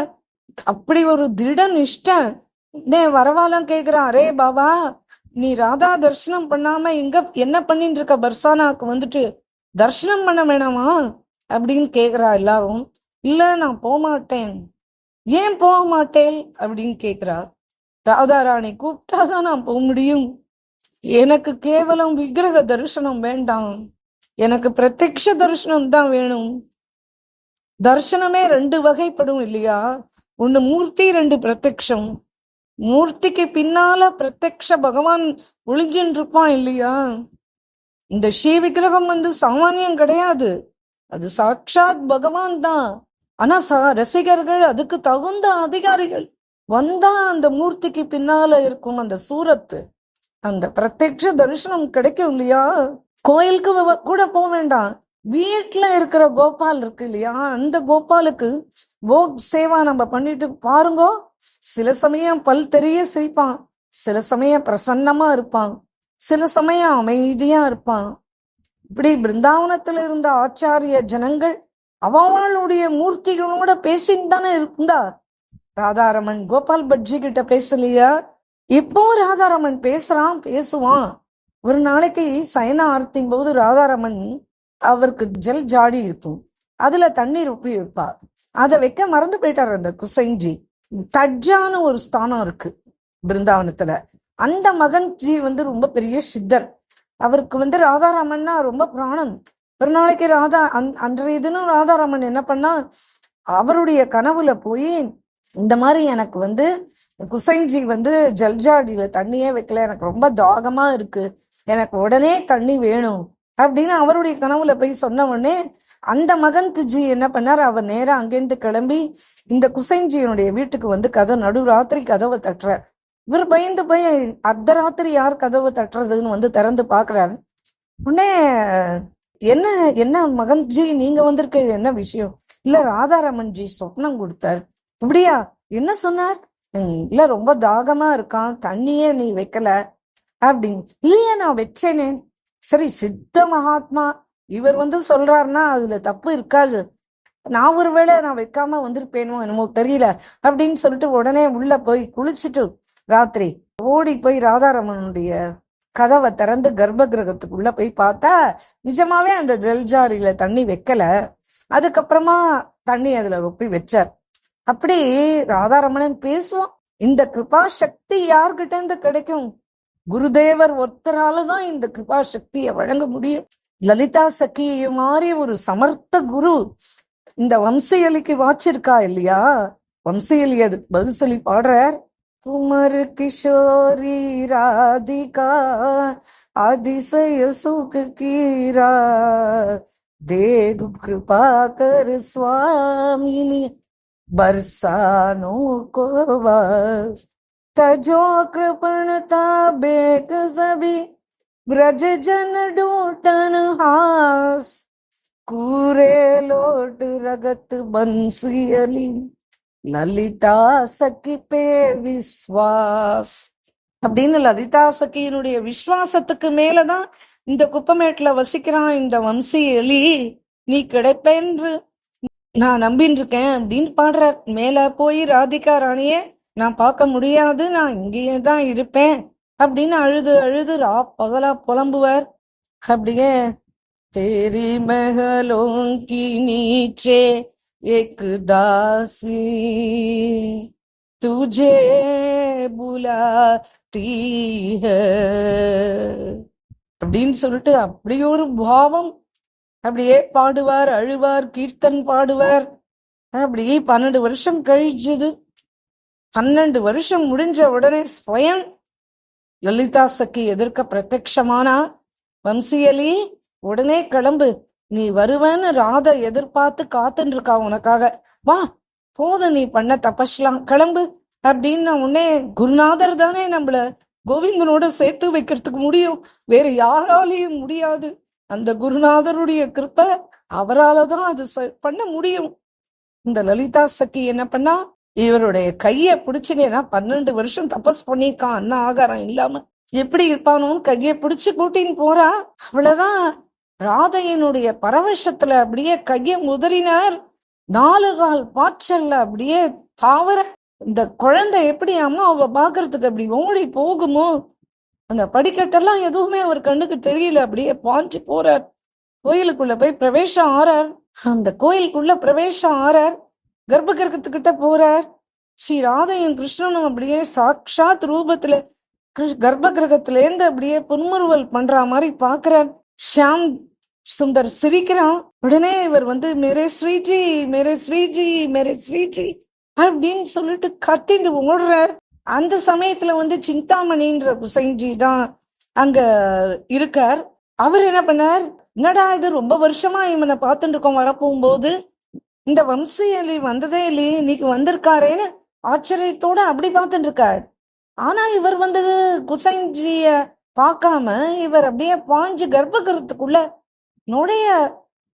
அப்படி ஒரு திட நிஷ்டன். வரவாலாம் கேக்குறான், அரே பாபா நீ ராதா தர்சனம் பண்ணாம இங்க என்ன பண்ணிட்டு இருக்க? பர்சானாக்கு தர்சனம் பண்ண வேணாமா அப்படின்னு கேக்குறா எல்லாரும். இல்ல நான் போகமாட்டேன். ஏன் போக மாட்டேன் அப்படின்னு கேக்குறா. ராதாராணி கூப்பிட்டாதான் நான் போக முடியும். எனக்கு கேவலம் விக்கிரக தரிசனம் வேண்டாம், எனக்கு பிரத்யக்ஷ தரிசனம் தான் வேணும். தர்சனமே 2 வகைப்படும் இல்லையா? 1 மூர்த்தி, 2 பிரத்யக்ஷம். மூர்த்திக்கு பின்னால பிரத்யக்ஷ பகவான் ஒளிஞ்சின்னு இருப்பான் இல்லையா? இந்த ஸ்ரீ விக்கிரகம் சாமானியம் கிடையாது, அது சாட்சாத் பகவான் தான். ஆனா ரசிகர்கள் அதுக்கு தகுந்த அதிகாரிகள் வந்தா அந்த மூர்த்திக்கு பின்னால இருக்கும் அந்த சூரத்து, அந்த பிரத்யக்ஷ தரிசனம் கிடைக்கும் இல்லையா? கோயிலுக்கு கூட போக வேண்டாம், வீட்டுல இருக்கிற கோபால் இருக்கு இல்லையா, அந்த கோபாலுக்கு போக் சேவா நம்ம பண்ணிட்டு பாருங்க. சில சமயம் பல் தெரிய சிரிப்பான், சில சமயம் பிரசன்னமா இருப்பான், சில சமயம் அமைதியா இருப்பான். இப்படி பிருந்தாவனத்துல இருந்த ஆச்சாரிய ஜனங்கள் அவளுடைய மூர்த்திகளோட பேசிட்டு தானே இருந்தா. ராதாரமன் கோபால் பட்ஜி கிட்ட பேசலையா? இப்போ ராதாரமன் பேசுவான். ஒரு நாளைக்கு சயன ஆர்த்தின் போது ராதாரமன் அவருக்கு ஜல் ஜாடி இருக்கும், அதுல தண்ணீர் உப்பி வைப்பார். அதை வைக்க மறந்து போயிட்டார் அந்த குசைஞ்சி. தட்ஜான ஒரு ஸ்தானம் இருக்கு பிருந்தாவனத்துல. அந்த மகன்ஜி ரொம்ப பெரிய சித்தர். அவருக்கு ராதாராமன்னா ரொம்ப பிராணம். ஒரு நாளைக்கு அன்றைய தினம் ராதாராமன் என்ன பண்ணா, அவருடைய கனவுல போய் இந்த மாதிரி எனக்கு குசைஞ்சி ஜல்ஜாடியில தண்ணியே வைக்கல, எனக்கு ரொம்ப தாகமா இருக்கு, எனக்கு உடனே தண்ணி வேணும் அப்படின்னு அவருடைய கனவுல போய் சொன்ன உடனே அந்த மகன்ஜி என்ன பண்ணார், அவர் நேரா அங்கேருந்து கிளம்பி இந்த குசைஞ்சியனுடைய வீட்டுக்கு நடுராத்திரி கதவை தட்டுறார். இவர் பயந்து போய் அர்த்தராத்திரி யார் கதவை தட்டுறதுன்னு திறந்து பாக்குறாரு. உடனே என்ன என்ன மகன்ஜி நீங்க வந்திருக்க, என்ன விஷயம்? இல்ல ராதாராமன்ஜி சொப்னம் கொடுத்தார். இப்படியா? என்ன சொன்னார்? இல்ல ரொம்ப தாகமா இருக்கான், தண்ணியே நீ வைக்கல அப்படின்னு. இல்லையா நான் வச்சேனே. சரி, சித்த மகாத்மா இவர் சொல்றாருன்னா அதுல தப்பு இருக்காது, நான் ஒருவேளை நான் வைக்காம வந்திருப்பேனோ என்னமோ தெரியல அப்படின்னு சொல்லிட்டு உடனே உள்ள போய் குளிச்சுட்டு ராத்திரி ஓடி போய் ராதாரமனுடைய கதவை திறந்து கர்ப்ப கிரகத்துக்குள்ள போய் பார்த்தா நிஜமாவே அந்த ஜல்ஜாரியில தண்ணி வைக்கல. அதுக்கப்புறமா தண்ணி அதுல ஒப்பி வச்சார். அப்படி ராதாரமணன் பேசுவான். இந்த கிருபா சக்தி யார்கிட்ட இருந்து கிடைக்கும்? குருதேவர் ஒருத்தராலதான் இந்த கிருபா சக்தியை வழங்க முடியும். லலிதா சக்கி மாதிரி ஒரு சமர்த்த குரு இந்த வம்சையலிக்கு வாச்சிருக்கா இல்லையா? வம்சையலி அதுக்கு பதில் சொல்லி பாடுறார். குமர் கிஷோரி ராதிகா அதிசய சுக கீரா தேகு கிருபா கர் சுவாமினி बरसानो को बस तजो कृपणता बेक सभी ब्रज जन डूटन हास कूरे लोट रगत बंसियली லலிதா சக்கி பே விஸ்வாஸ் அப்படின்னு லலிதா சக்கியினுடைய விஸ்வாசத்துக்கு மேலதான் இந்த குப்பமேட்டுல வசிக்கிறான் இந்த வம்சியலி. நீ கிடைப்பேன்று நான் நம்பின்னு இருக்கேன் அப்படின்னு பாடுறார். மேல போய் ராதிகா ராணிய நான் பார்க்க முடியாது, நான் இங்கேயே தான் இருப்பேன் அப்படின்னு அழுது அழுது பகலா புலம்புவார். அப்படியே तेरी महलों की नीचे एक दासी तुझे बुलाती है அப்படின்னு சொல்லிட்டு அப்படி ஒரு பாவம். அப்படியே பாடுவார், அழுவார், கீர்த்தன் பாடுவார். அப்படியே 12 வருஷம் கழிச்சது. 12 வருஷம் முடிஞ்ச உடனே ஸ்வயம் லலிதா சக்கி எதிர்க்க பிரத்யக்ஷமானா, வம்சியலி உடனே கிளம்பு, நீ வருவன்னு ராதை எதிர்பார்த்து காத்துன்னு இருக்கா உனக்காக, வா போதும் நீ பண்ண தபஸ்லாம், கிளம்பு அப்படின்னு. உடனே குருநாதர் தானே நம்மள கோவிந்தனோட சேர்த்து வைக்கிறதுக்கு முடியும், வேற யாராலையும் முடியாது. அந்த குருநாதருடைய கிருப்பை, அவரால தான் அது பண்ண முடியும். இந்த லலிதா சக்கி என்ன பண்ணா, இவருடைய கைய பிடிச்சுனேனா 12 வருஷம் தபஸ் பண்ணிருக்கான், அன்ன ஆகாரம் இல்லாம எப்படி இருப்பானோன்னு கைய பிடிச்சு கூட்டின்னு போறா. அவ்வளவுதான், ராதையனுடைய பரவசத்துல அப்படியே கைய உதறினார். 4 கால் பாய்ச்சல்ல அப்படியே தாவர இந்த குழந்தை எப்படி அம்மாவை பாக்குறதுக்கு அப்படி ஓடி போகுமோ, அந்த படிக்கட்டெல்லாம் எதுவுமே அவர் கண்ணுக்கு தெரியல. அப்படியே பாஞ்சு போறார், கோயிலுக்குள்ள போய் பிரவேசம் ஆறார். அந்த கோயிலுக்குள்ள பிரவேசம் ஆறார், கர்ப்ப கிரகத்துக்கிட்ட போறார். ஸ்ரீ ராதையும் கிருஷ்ணனும் அப்படியே சாட்சாத் ரூபத்துல கர்ப்ப கிரகத்துல இருந்து அப்படியே புன்முறுவல் பண்ற மாதிரி பாக்குறார். ஷியாம் சுந்தர் சிரிக்கிறான். உடனே இவர் மேரே ஸ்ரீஜி, மேரே ஸ்ரீஜி, மேரே ஸ்ரீஜி அப்படின்னு சொல்லிட்டு கத்திட்டு ஓடுறார். அந்த சமயத்துல சிந்தாமணின்ற குசைன்ஜி தான் அங்க இருக்கார். அவர் என்ன பண்ணார், என்னடா இது ரொம்ப வருஷமா இவனை பார்த்துட்டு இருக்கோம், வரப்போகும்போது இந்த வம்சியலி வந்ததே இல்லையே, இன்னைக்கு வந்திருக்காரேன்னு ஆச்சரியத்தோட அப்படி பார்த்துட்டு இருக்கார். ஆனா இவர் குசைன்ஜிய பார்க்காம இவர் அப்படியே பாஞ்சு கர்ப்பகிரகத்துக்குள்ள நுழைய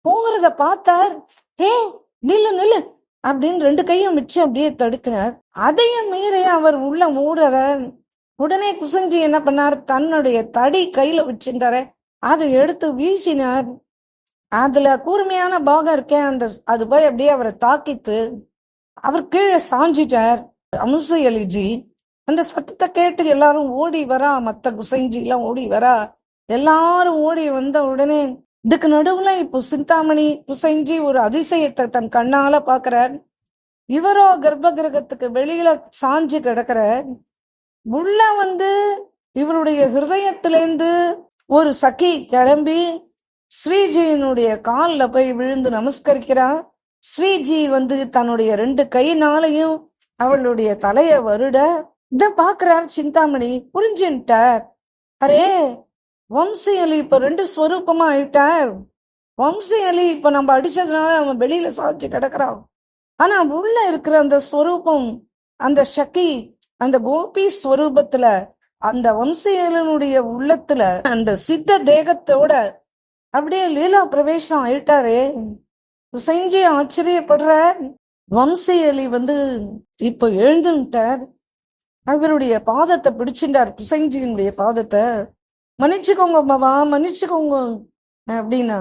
போகிறத பார்த்தார். ஏ நில்லு நில்லு அப்படின்னு 2 கையும் வச்சு அப்படியே தடுக்கிறார். அதையும் மீறி அவர் உள்ள மூடுறார். உடனே குசைன்ஜி என்ன பண்ணார், தன்னுடைய தடி கையில வச்சிருந்தார அதை எடுத்து வீசினார். அதுல கூர்மையான பாகம் இருக்கேன், அது போய் அப்படியே அவரை தாக்கித்து அவர் கீழே சாஞ்சிட்டார். அமுசையலிஜி அந்த சத்தத்தை கேட்டு எல்லாரும் ஓடி வரா, மத்த குசைன்ஜி எல்லாம் ஓடி வரா. எல்லாரும் ஓடி வந்த உடனே இதுக்கு நடுவுல இப்போ சிந்தாமணி குசைன்ஜி ஒரு அதிசயத்தை தன் கண்ணால பாக்குறார். இவரோ கர்ப்ப கிரகத்துக்கு வெளியில சாஞ்சு கிடக்கிறார். உள்ள இவருடைய ஹிருதயத்திலேருந்து ஒரு சகி கிளம்பி ஸ்ரீஜியினுடைய காலில் போய் விழுந்து நமஸ்கரிக்கிறார். ஸ்ரீஜி தன்னுடைய 2 கையினாலையும் அவளுடைய தலைய வருட இத பாக்குறார். சிந்தாமணி புரிஞ்சுட்டார், அரே வம்சியலி இப்ப 2 ஸ்வரூபமா ஆயிட்டார். வம்சியலி இப்ப நம்ம அடிச்சதுனால அவன் வெளியில சாட்சி கிடக்குறான். ஆனா உள்ள இருக்கிற அந்த ஸ்வரூபம், அந்த சக்தி, அந்த கோபி ஸ்வரூபத்துல, அந்த வம்சியலனுடைய உள்ளத்துல, அந்த சித்த தேகத்தோட அப்படியே லீலா பிரவேசம் ஆயிட்டாரே. குசைன்ஜி ஆச்சரியப்படுற. வம்சியலி இப்ப எழுந்துட்டார். அவருடைய பாதத்தை பிடிச்சிட்டார், குசைன்ஜியினுடைய பாதத்தை. மன்னிச்சுக்கோங்க மாமா, மன்னிச்சுக்கோங்க அப்படின்னா.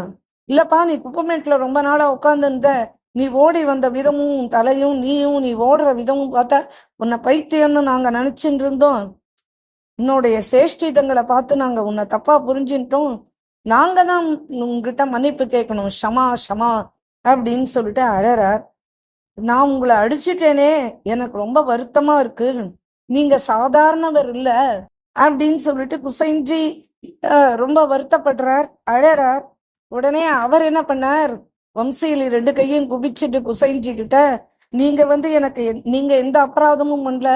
இல்லப்பா, நீ குப்பமேட்டுல ரொம்ப நாளா உட்காந்துருந்த, நீ ஓடி வந்த விதமும் தலையும் நீ ஓடுற விதமும் பார்த்தா உன்னை பைத்தியம்னு நாங்க நினைச்சுட்டு இருந்தோம். உன்னுடைய சேஷ்டிதங்களை பார்த்து நாங்க உன்னை தப்பா புரிஞ்சுட்டோம். நாங்க தான் உங்ககிட்ட மன்னிப்பு கேட்கணும், ஷமா ஷமா அப்படின்னு சொல்லிட்டு அழறார். நான் உங்களை அடிச்சுட்டேனே, எனக்கு ரொம்ப வருத்தமா இருக்கு, நீங்க சாதாரணவர் இல்ல அப்படின்னு சொல்லிட்டு குசைன்ஜி ரொம்ப வருத்தப்படுறார், அழறார். உடனே அவர் என்ன பண்ணார், வம்சியில 2 கையும் குபிச்சுட்டு குசைன்ஜி கிட்ட, நீங்க எனக்கு நீங்க எந்த அபராதமும் பண்ணல,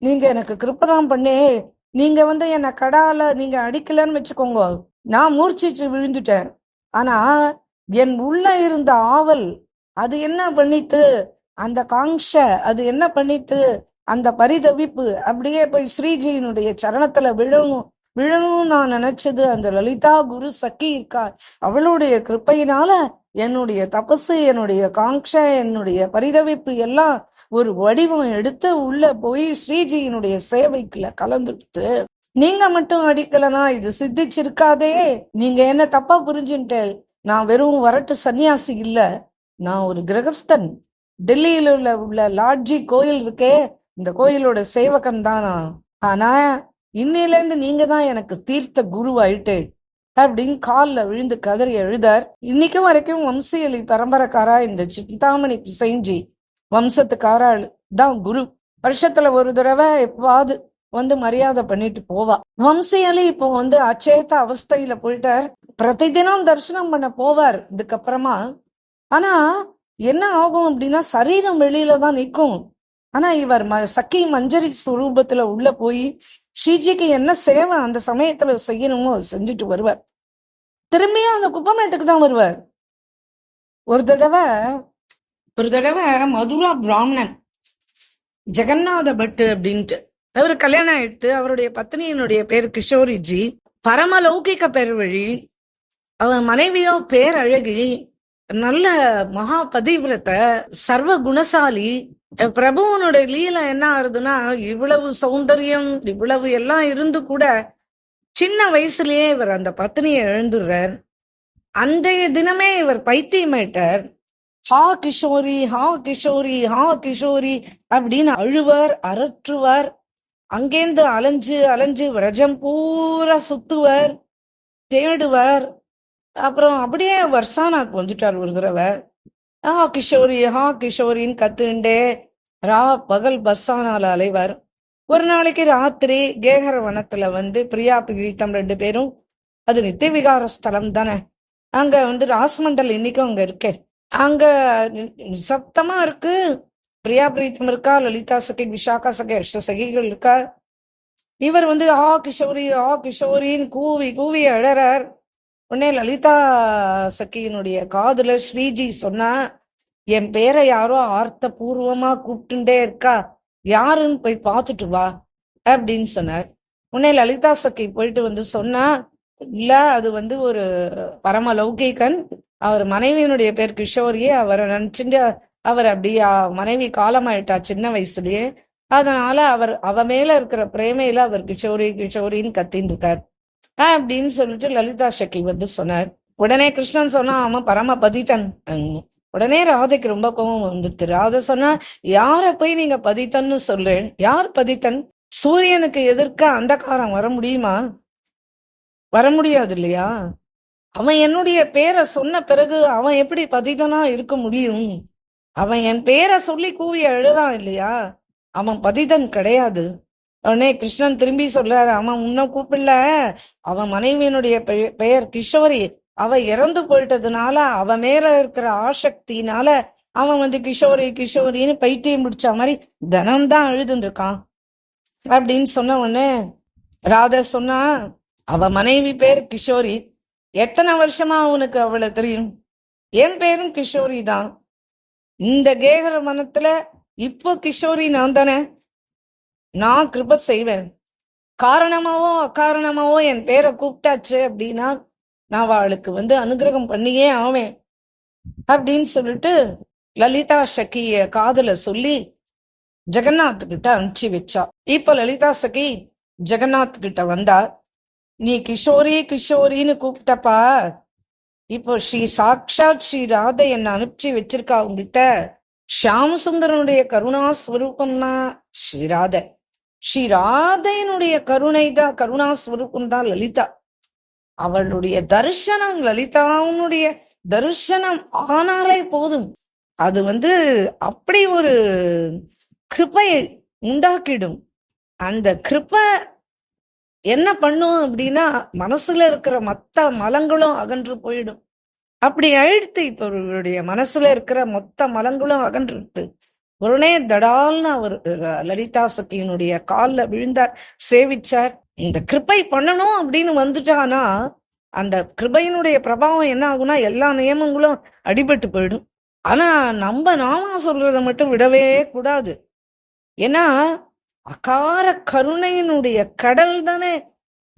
நீங்க எனக்கு கிருப்பதான் பண்ணே, நீங்க என்னை கடால நீங்க அடிக்கலன்னு வச்சுக்கோங்க, நான் மூர்ச்சிச்சு விழுந்துட்டேன். ஆனா என் உள்ள இருந்த ஆவல் அது என்ன பண்ணிட்டு, அந்த காங்ஷ அது என்ன பண்ணிட்டு, அந்த பரிதவிப்பு அப்படியே போய் ஸ்ரீஜியினுடைய சரணத்துல விழணும் நான் நினைச்சது. அந்த லலிதா குரு சக்கி இருக்கா, அவளுடைய கிருப்பையினால என்னுடைய தபசு, என்னுடைய காங்ஷ, என்னுடைய பரிதவிப்பு எல்லாம் ஒரு வடிவம் எடுத்து உள்ள போய் ஸ்ரீஜியினுடைய சேவைக்குள்ள கலந்துட்டு, நீங்க மட்டும் அடிக்கலனா இது சித்திச்சிருக்காதே, நீங்க என்ன தப்பா புரிஞ்சுட்டேன், நான் வெறும் வரட்டு சன்னியாசி இல்ல, நான் ஒரு கிரகஸ்தன். டெல்லியில உள்ள லாட்ஜி கோயில் இருக்கே, இந்த கோயிலோட சேவகன் தானா. ஆனா இன்னையில இருந்து நீங்க தான் எனக்கு தீர்த்த குரு ஆயிட்டே. அப்படின்னு காலில் விழுந்து கதறி எழுதார். இன்னைக்கும் வரைக்கும் வம்சியலி பரம்பரைக்காரா இந்த சிந்தாமணி பிசைஞ்சி வம்சத்துக்காராள் தான் குரு. வருஷத்துல ஒரு தடவை எப்பாவது வந்து மரியாதை பண்ணிட்டு போவா. வம்சியலி இப்போ வந்து அச்சேத்த அவஸ்தையில போயிட்டார். பிரதி தினம் தரிசனம் பண்ண போவார் இதுக்கப்புறமா. ஆனா என்ன ஆகும் அப்படின்னா சரீரம் வெளியில தான் நிற்கும். ஆனா இவர் சக்கி மஞ்சரி சுரூபத்துல உள்ள போய் ஸ்ரீஜிக்கு என்ன சேவை அந்த சமயத்துல செய்யணுமோ செஞ்சுட்டு வருவார். திரும்பியும் அந்த குப்பமேட்டுக்கு தான் வருவார். ஒரு தடவை மதுரா பிராமணன் ஜெகநாத பட்டு அப்படின்ட்டு அவரு கல்யாணம் ஆயிடுத்து. அவருடைய பத்னியினுடைய பேர் கிஷோரிஜி. பரமலௌகிக பேர் வழி. அவ மனைவியோ பேரழகி, நல்ல மகா பதிவிரத, சர்வ குணசாலி. பிரபுவனுடைய லீலை என்ன ஆகுதுன்னா, இவ்வளவு சௌந்தரியம் இவ்வளவு எல்லாம் இருந்து கூட சின்ன வயசுலயே இவர் அந்த பத்னியை எழுந்துடுறார். அந்த தினமே இவர் பைத்தியமாயிட்டார். ஹா கிஷோரி, ஹா கிஷோரி, ஹா கிஷோரி அப்படின்னு அழுவார், அரற்றுவார். அங்கேருந்து அலைஞ்சு அலைஞ்சு விரஜம் பூரா சுத்துவார், தேடுவார். அப்புறம் அப்படியே வர்சானாக்கு வந்துட்டார் ஒரு தடவை. ஹா கிஷோரி, ஹா கிஷோரின்னு கத்துண்டே ரா பகல் பர்சானால அலைவார். ஒரு நாளைக்கு ராத்திரி கேகர வனத்துல வந்து பிரியா பிரீத்தம் 2 பேரும், அது நித்திய விகார ஸ்தலம் தானே, அங்க வந்து ராஸ்மண்டல் இன்னைக்கும் அங்க இருக்கு. அங்க நிசப்தமா இருக்கு. பிரியா பிரீத்தம் இருக்கா, லலிதா சகி, விஷாகா சகி, அஷ்ட சகிகள் இருக்கா. இவர் வந்து ஆ கிஷோரி ஆ கிஷோரின்னு கூவி கூவி அழறார். உடனே லலிதா சக்கியினுடைய காதுல ஸ்ரீஜி சொன்னா, என் பேரை யாரோ ஆர்த்த பூர்வமா கூப்பிட்டுட்டே இருக்கா, யாருன்னு போய் பார்த்துட்டு வா அப்படின்னு சொன்னார். உடனே லலிதா சக்கி போயிட்டு வந்து சொன்னா, இல்ல அது வந்து ஒரு பரம லௌகிகன், அவர் மனைவியினுடைய பேர் கிஷோரியே, அவரை நினைச்சுட்டு அவர் அப்படியா மனைவி காலமாயிட்டா சின்ன வயசுலயே, அதனால அவ மேல இருக்கிற பிரேமையில அவர் கிஷோரி கிஷோரின்னு கத்தின்னு இருக்கார் அப்படின்னு சொல்லிட்டு லலிதா சக்கி வந்து சொன்னார். உடனே கிருஷ்ணன் சொன்னா, அவன் பரம பதித்தன். உடனே ராதைக்கு ரொம்ப கோபம் வந்துடுது. ராதை சொன்னா, யார போய் நீங்க பதித்தன்னு சொல்றேன்? யார் பதித்தன்? சூரியனுக்கு எதிர்க்க அந்தகாரம் வர முடியுமா? வர முடியாது இல்லையா? அவன் என்னுடைய பேரை சொன்ன பிறகு அவன் எப்படி பதிதனா இருக்க முடியும்? அவன் என் பேரை சொல்லி கூவி எழுறான் இல்லையா, அவன் பதிதன் கிடையாது. உடனே கிருஷ்ணன் திரும்பி சொல்றாரு, அவன் உன்னை கூப்பிடல, அவன் மனைவியினுடைய பெயர் கிஷோரி, அவ இறந்து போயிட்டதுனால அவ மேல இருக்கிற ஆசக்தினால அவன் வந்து கிஷோரி கிஷோரின்னு பைத்தியம் பிடிச்ச மாதிரி தினம்தான் அழுதுன்னு இருக்கான் அப்படின்னு சொன்ன உடனே ராதா சொன்னா, அவ மனைவி பேர் கிஷோரி, எத்தனை வருஷமா அவனுக்கு அவளை தெரியும்? என் பேரும் கிஷோரி தான். இந்த கேகர மனத்துல இப்போ கிஷோரி நான் தானே, நான் கிருப செய்வேன். காரணமாவோ அக்காரணமாவோ என் பேரை கூப்பிட்டாச்சு அப்படின்னா நான் அவளுக்கு வந்து அனுகிரகம் பண்ணியே ஆவேன் அப்படின்னு சொல்லிட்டு லலிதா சக்கிய காதுல சொல்லி ஜெகநாத் கிட்ட அனுப்பிச்சு வச்சா. இப்ப லலிதா சகி ஜெகநாத் கிட்ட வந்தா, நீ கிஷோரி கிஷோரின்னு கூப்பிட்டப்பா, இப்போ சாக்ஷாத் ஸ்ரீ ராதை என்ன அனுப்பிச்சு வச்சிருக்கா உங்ககிட்ட. ஷியாம சுந்தரனுடைய கருணா ஸ்வரூபம் தான் ஸ்ரீராதை. ஸ்ரீராதையினுடைய கருணை தான், கருணா ஸ்வரூபம் தான் லலிதா. அவளுடைய தரிசனம், லலிதாவுடைய தரிசனம் ஆனாலே போதும், அது வந்து அப்படி ஒரு கிருபையை உண்டாக்கிடும். அந்த கிருபை என்ன பண்ணும் அப்படின்னா, மனசுல இருக்கிற மொத்த மலங்களும் அகன்று போயிடும். அப்படி ஆயிடுத்து. இப்ப அவருடைய மனசுல இருக்கிற மொத்த மலங்களும் அகன்றுட்டு உடனே தடால்னு அவர் லலிதா சக்கியினுடைய காலில் விழுந்தார், சேவிச்சார். இந்த கிருபை பண்ணணும் அப்படின்னு வந்துட்டானா அந்த கிருபையினுடைய பிரபாவம் என்ன ஆகும்னா எல்லா நியமங்களும் அடிபட்டு போயிடும். ஆனா நாம சொல்றத மட்டும் விடவே கூடாது. ஏன்னா அகார கருணையினுடைய கடல் தானே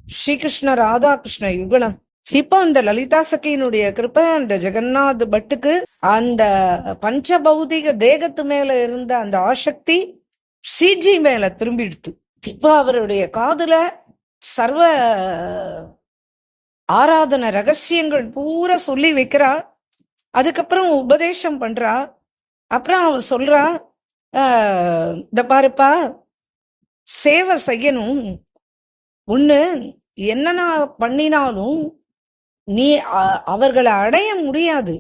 ஸ்ரீகிருஷ்ண ராதாகிருஷ்ண யுகலம். இப்போ இந்த லலிதா சக்கியினுடைய கிருப்பை அந்த ஜெகநாத் பட்டுக்கு அந்த பஞ்சபௌதிக தேகத்து மேல இருந்த அந்த ஆசக்தி சிஜி மேல திரும்பிடுத்து. இப்போ அவருடைய காதுல சர்வ ஆராதன ரகசியங்கள் பூரா சொல்லி வைக்கிறா. அதுக்கப்புறம் உபதேசம் பண்றா. அப்புறம் அவ சொல்றா, இந்த பாருப்பா, சேவை செய்யணும், ஒண்ணு என்ன நான் பண்ணினாலும் நீ அவர்களை அடைய முடியாது.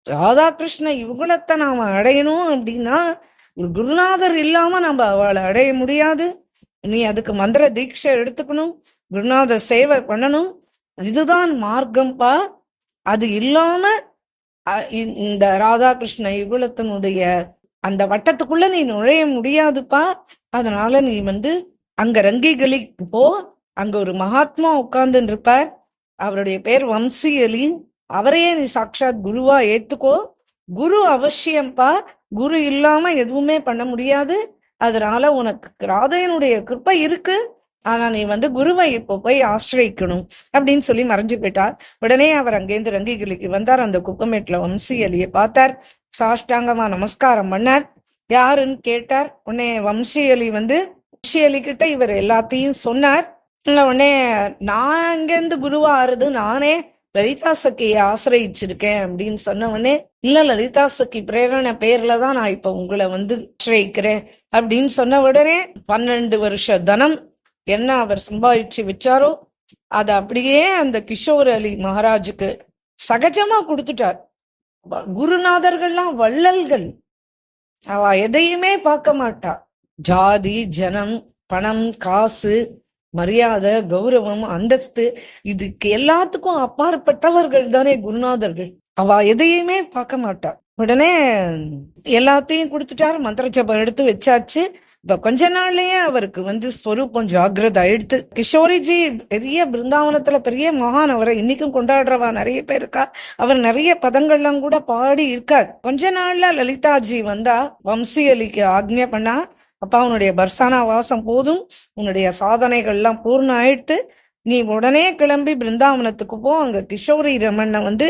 ராதாகிருஷ்ண யுகலத்தை நாம அடையணும் அப்படின்னா ஒரு குருநாதர் இல்லாம நம்ம அவளை அடைய முடியாது. நீ அதுக்கு மந்திர தீட்சை எடுத்துக்கணும், குருநாதர் சேவை பண்ணணும். இதுதான் மார்க்கம்பா. அது இல்லாம இந்த ராதாகிருஷ்ண யுகலத்தினுடைய அந்த வட்டத்துக்குள்ள நீ நுழைய முடியாதுப்பா. அதனால நீ அங்க ரங்கிகளிக்கு போ. அங்க ஒரு மகாத்மா உட்கார்ந்து இருப்பார், அவருடைய பேர் வம்சி அலி. அவரையே நீ சாட்சாத் குருவா ஏத்துக்கோ. குரு அவசியம்பா, குரு இல்லாம எதுவுமே பண்ண முடியாது. அதனால உனக்கு ராதையனுடைய கிருப்பை இருக்கு, ஆனா நீ குருவை இப்போ போய் ஆசிரியிக்கணும் அப்படின்னு சொல்லி மறைஞ்சு போயிட்டார். உடனே அவர் அங்கேருந்து ரங்கிகளிக்கு வந்தார். அந்த குப்பமேட்ல வம்சி அலியை பார்த்தார், சாஷ்டாங்கமா நமஸ்காரம் பண்ணார். யாருன்னு கேட்டார். உடனே வம்சி அலி வம்சி அலி கிட்ட இவர் எல்லாத்தையும் சொன்னார். உடனே நான் அங்கேருந்து குருவா ஆறுது, நானே லலிதா சக்கியை ஆசிரியிச்சிருக்கேன் அப்படின்னு சொன்ன உடனே, இல்ல லலிதா சக்கி பிரேரணை பேர்ல தான் நான் இப்ப உங்களை ஆசிரியிக்கிறேன் அப்படின்னு சொன்ன உடனே 12 வருஷ தனம் என்ன அவர் சம்பாதிச்சு வச்சாரோ அதை அப்படியே அந்த கிஷோர் அலி மகாராஜுக்கு சகஜமா கொடுத்துட்டார். குருநாதர்கள்லாம் வள்ளல்கள், அவ எதையுமே பார்க்க மாட்டா. ஜாதி, ஜனம், பணம், காசு, மரியாதை, கௌரவம், அந்தஸ்து, இதுக்கு எல்லாத்துக்கும் அப்பாற்பட்டவர்கள் தானே குருநாதர்கள். அவ எதையுமே பார்க்க மாட்டா. உடனே எல்லாத்தையும் கொடுத்துட்டாரு. மந்திர ஜபம் எடுத்து வச்சாச்சு. இப்ப கொஞ்ச நாள்லயே அவருக்கு ஸ்வரூபம் ஜாகிரத ஆயிடுத்து. கிஷோரிஜி பெரிய பிருந்தாவனத்துல பெரிய மகான், அவரை இன்னைக்கும் கொண்டாடுறவா நிறைய பேர் இருக்கா. அவர் நிறைய பதங்கள்லாம் கூட பாடி இருக்கார். கொஞ்ச நாள்ல லலிதாஜி வந்தா வம்சி அலிக்கு ஆக்ஞை பண்ணா, அப்பா உன்னுடைய பர்சானா வாசம் போதும், உன்னுடைய சாதனைகள்லாம் பூர்ண ஆயிடுத்து, நீ உடனே கிளம்பி பிருந்தாவனத்துக்கு போ, அங்க கிஷோரி ரமண்ண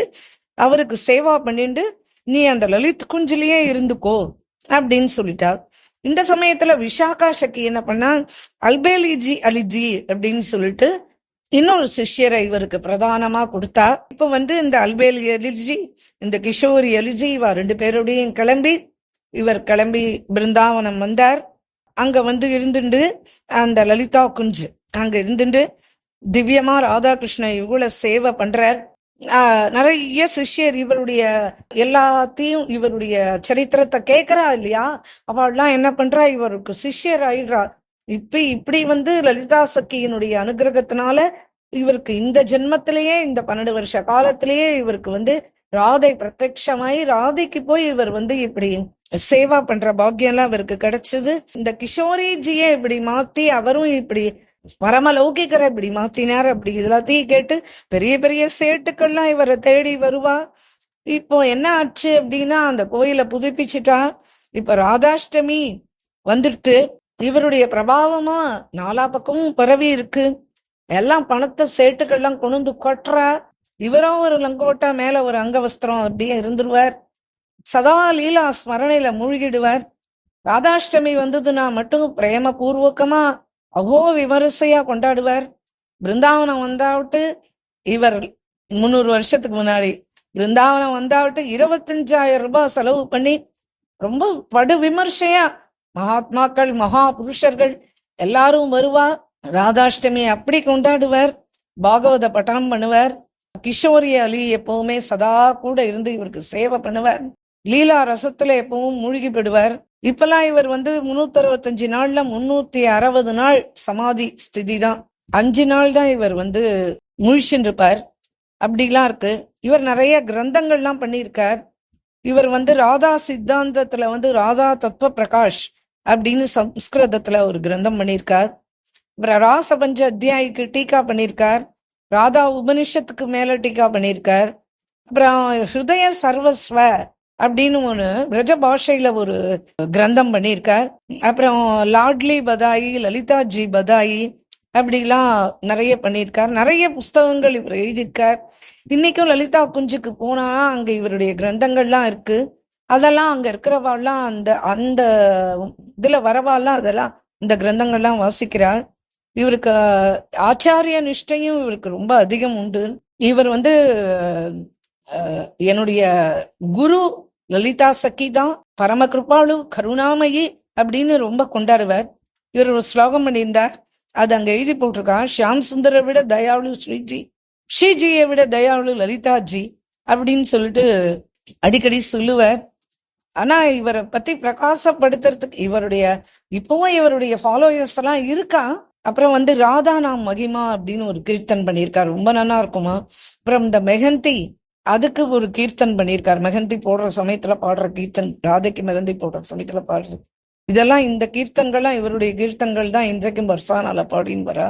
அவருக்கு சேவா பண்ணிட்டு நீ அந்த லலித் குஞ்சிலேயே இருந்துக்கோ அப்படின்னு சொல்லிட்டா. இந்த சமயத்துல விசாகா சக்கி என்ன பண்ணா, அல்பேலிஜி அலிஜி அப்படின்னு சொல்லிட்டு இன்னொரு சிஷ்யரை இவருக்கு பிரதானமா கொடுத்தா. இப்ப இந்த அல்பேலி அலிஜி, இந்த கிஷோரி அலிஜி, இவ 2 பேரோடையும் இவர் கிளம்பி பிருந்தாவனம் வந்தார். அங்க இருந்துட்டு அந்த லலிதா குஞ்சு அங்க இருந்துட்டு திவ்யமா ராதாகிருஷ்ண யுகுல சேவை பண்றார். நிறைய சிஷ்யர் இவருடைய எல்லாத்தையும் இவருடைய சரித்திரத்தை கேட்கறா இல்லையா, அவள்லாம் என்ன பண்றா, இவருக்கு சிஷ்யர் ஆயிடுறா. இப்படி லலிதா சக்கியினுடைய அனுகிரகத்தினால இவருக்கு இந்த ஜென்மத்திலேயே, இந்த 12 வருஷ காலத்திலேயே இவருக்கு ராதை பிரத்யட்சமாயி ராதைக்கு போய் இவர் இப்படி சேவா பண்ற பாக்கியம் எல்லாம் அவருக்கு கிடைச்சது. இந்த கிஷோரிஜியை இப்படி மாத்தி அவரும் இப்படி பரமலௌகிகரை இப்படி மாத்தினார். அப்படி எல்லாத்தையும் கேட்டு பெரிய பெரிய சேட்டுக்கள்லாம் இவரை தேடி வருவா. இப்போ என்ன ஆச்சு அப்படின்னா, அந்த கோயிலை புதுப்பிச்சுட்டா. இப்ப ராதாஷ்டமி வந்துட்டு இவருடைய பிரபாவமா 4 பக்கமும் பரவி இருக்கு. எல்லாம் பணத்தை சேட்டுக்கள்லாம் கொண்டு கொட்டுறா. இவரும் ஒரு லங்கோட்டா மேல ஒரு அங்கவஸ்திரம் அப்படியே இருந்துருவார். சதா லீலா ஸ்மரணையில மூழ்கிடுவார். ராதாஷ்டமி வந்ததுன்னா மட்டும் பிரேம பூர்வகமா அகோ விமரிசையா கொண்டாடுவார். பிருந்தாவனம் வந்தாவிட்டு இவர் 300 வருஷத்துக்கு முன்னாடி பிருந்தாவனம் வந்தாவிட்டு 25,000 ரூபாய் செலவு பண்ணி ரொம்ப படு விமர்சையா மகாத்மாக்கள், மகா புருஷர்கள் எல்லாரும் வருவா. ராதாஷ்டமி அப்படி கொண்டாடுவார். பாகவத பட்டனம் பண்ணுவார். கிஷோரி அலி எப்பவுமே சதா கூட இருந்து இவருக்கு சேவை பண்ணுவார். லீலா ரசத்துல எப்பவும் மூழ்கி போடுவார். இப்பெல்லாம் இவர் 365 நாள்ல 360 நாள் சமாதி ஸ்திதி தான். 5 நாள் தான் இவர் முழிச்சுட்டு இருப்பார். அப்படிலாம் இருக்கு. இவர் நிறைய கிரந்தங்கள்லாம் பண்ணியிருக்கார். இவர் ராதா சித்தாந்தத்துல ராதா தத்துவ பிரகாஷ் அப்படின்னு சம்ஸ்கிருதத்துல ஒரு கிரந்தம் பண்ணியிருக்கார். அப்புறம் ராசபஞ்ச அத்தியாய்க்கு டீக்கா பண்ணியிருக்கார். ராதா உபனிஷத்துக்கு மேல டீக்கா பண்ணியிருக்கார். அப்புறம் ஹிருதய சர்வஸ்வ அப்படின்னு ஒரு பிரஜ பாஷையில ஒரு கிரந்தம் பண்ணியிருக்கார். அப்புறம் லாட்லி பதாயி, லலிதாஜி பதாயி அப்படிலாம் நிறைய பண்ணியிருக்கார். நிறைய புஸ்தகங்கள் இவர் எழுதியிருக்கார். இன்னைக்கும் லலிதா குஞ்சுக்கு போனா அங்க இவருடைய கிரந்தங்கள்லாம் இருக்கு. அதெல்லாம் அங்க இருக்கிறவாள்லாம் அந்த அந்த இதுல வரவாள்லாம் அதெல்லாம் இந்த கிரந்தங்கள்லாம் வாசிக்கிறார். இவருக்கு ஆச்சாரிய நிஷ்டையும் இவருக்கு ரொம்ப அதிகம் உண்டு. இவர் என்னுடைய குரு லலிதா சக்கி தான், பரம கிருபாளு கருணாமயி அப்படின்னு ரொம்ப கொண்டாடுவார். இவர் ஒரு ஸ்லோகம் பண்ணியிருந்தார், அது அங்க எழுதி போட்டிருக்கா. ஷியாம் சுந்தரை விட தயாளு ஸ்ரீஜி ஸ்ரீஜியை விட தயாளு லலிதாஜி அப்படின்னு சொல்லிட்டு அடிக்கடி சொல்லுவார். ஆனா இவரை பத்தி பிரகாசப்படுத்துறதுக்கு இப்பவும் இவருடைய ஃபாலோயர்ஸ் எல்லாம் இருக்கா. அப்புறம் ராதா நாம் மகிமா அப்படின்னு ஒரு கீர்த்தன் பண்ணியிருக்காரு, ரொம்ப நல்லா இருக்குமா. அப்புறம் இந்த மெஹந்தி, அதுக்கு ஒரு கீர்த்தன் பண்ணியிருக்காரு. மெஹந்தி போடுற சமயத்துல பாடுற கீர்த்தன், ராதைக்கு மெஹந்தி போடுற சமயத்துல பாடுறது. இதெல்லாம் இந்த கீர்த்தன்கள்லாம் இவருடைய கீர்த்தன்கள் தான் இன்றைக்கும் பர்சானால பாடின்னு வரா.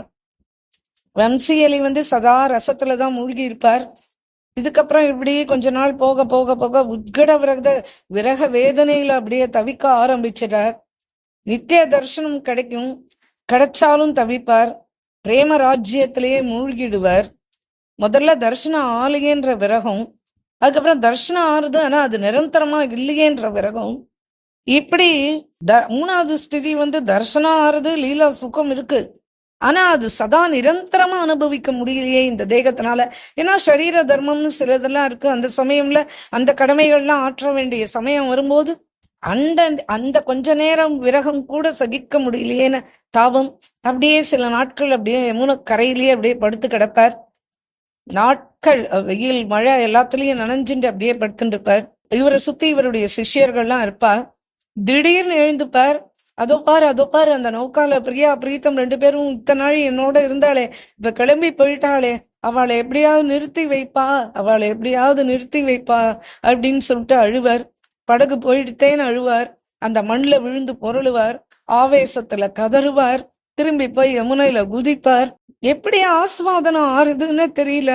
வம்சியலி சதா ரசத்துலதான் மூழ்கி இருப்பார். இதுக்கப்புறம் இப்படியே கொஞ்ச நாள் போக போக போக உட்கட விரக வேதனையில அப்படியே தவிக்க ஆரம்பிச்சிட்டார். நித்திய தர்சனம் கிடைச்சாலும் தவிப்பார். பிரேம ராஜ்யத்திலேயே மூழ்கிடுவார். முதல்ல தர்ஷனம் ஆலையேன்ற விரகம், அதுக்கப்புறம் தர்ஷனம் ஆறுது ஆனா அது நிரந்தரமா இல்லையேன்ற விரகம். இப்படி மூணாவது ஸ்திதி தர்ஷனம் ஆறுது, லீலா சுகம் இருக்கு, ஆனா அது சதா நிரந்தரமா அனுபவிக்க முடியலையே இந்த தேகத்தினால. ஏன்னா சரீர தர்மம்னு சிலதெல்லாம் இருக்கு. அந்த சமயம்ல அந்த கடமைகள்லாம் ஆற்ற வேண்டிய சமயம் வரும்போது அந்த அந்த கொஞ்ச நேரம் விரகம் கூட சகிக்க முடியலையேன்னு தாபம். அப்படியே சில நாட்கள் அப்படியே யமுனை கரையிலேயே அப்படியே படுத்து கிடப்பார். நாட்கள் வெயில் மழை எல்லாத்துலயும் நனைஞ்சுட்டு அப்படியே படுத்துட்டு இருப்பார். இவரை சுத்தி இவருடைய சிஷ்யர்கள்லாம் இருப்பார். திடீர்னு எழுந்துப்பார். அதோ பாரு அந்த நௌக்கால பிரியா பிரீத்தம் 2 பேரும் இத்தனை நாள் என்னோட இருந்தாளே, இப்ப கிளம்பி போயிட்டாளே, அவளை எப்படியாவது நிறுத்தி வைப்பா அப்படின்னு சொல்லிட்டு அழுவார். படகு போயிடுத்தேன்னு அழுவார். அந்த மண்ணில் விழுந்து பொருளுவார். ஆவேசத்துல கதறுவார். திரும்பி போய் யமுனையில குதிப்பார். எப்படி ஆஸ்வாதனம் ஆறுதுன்னு தெரியல.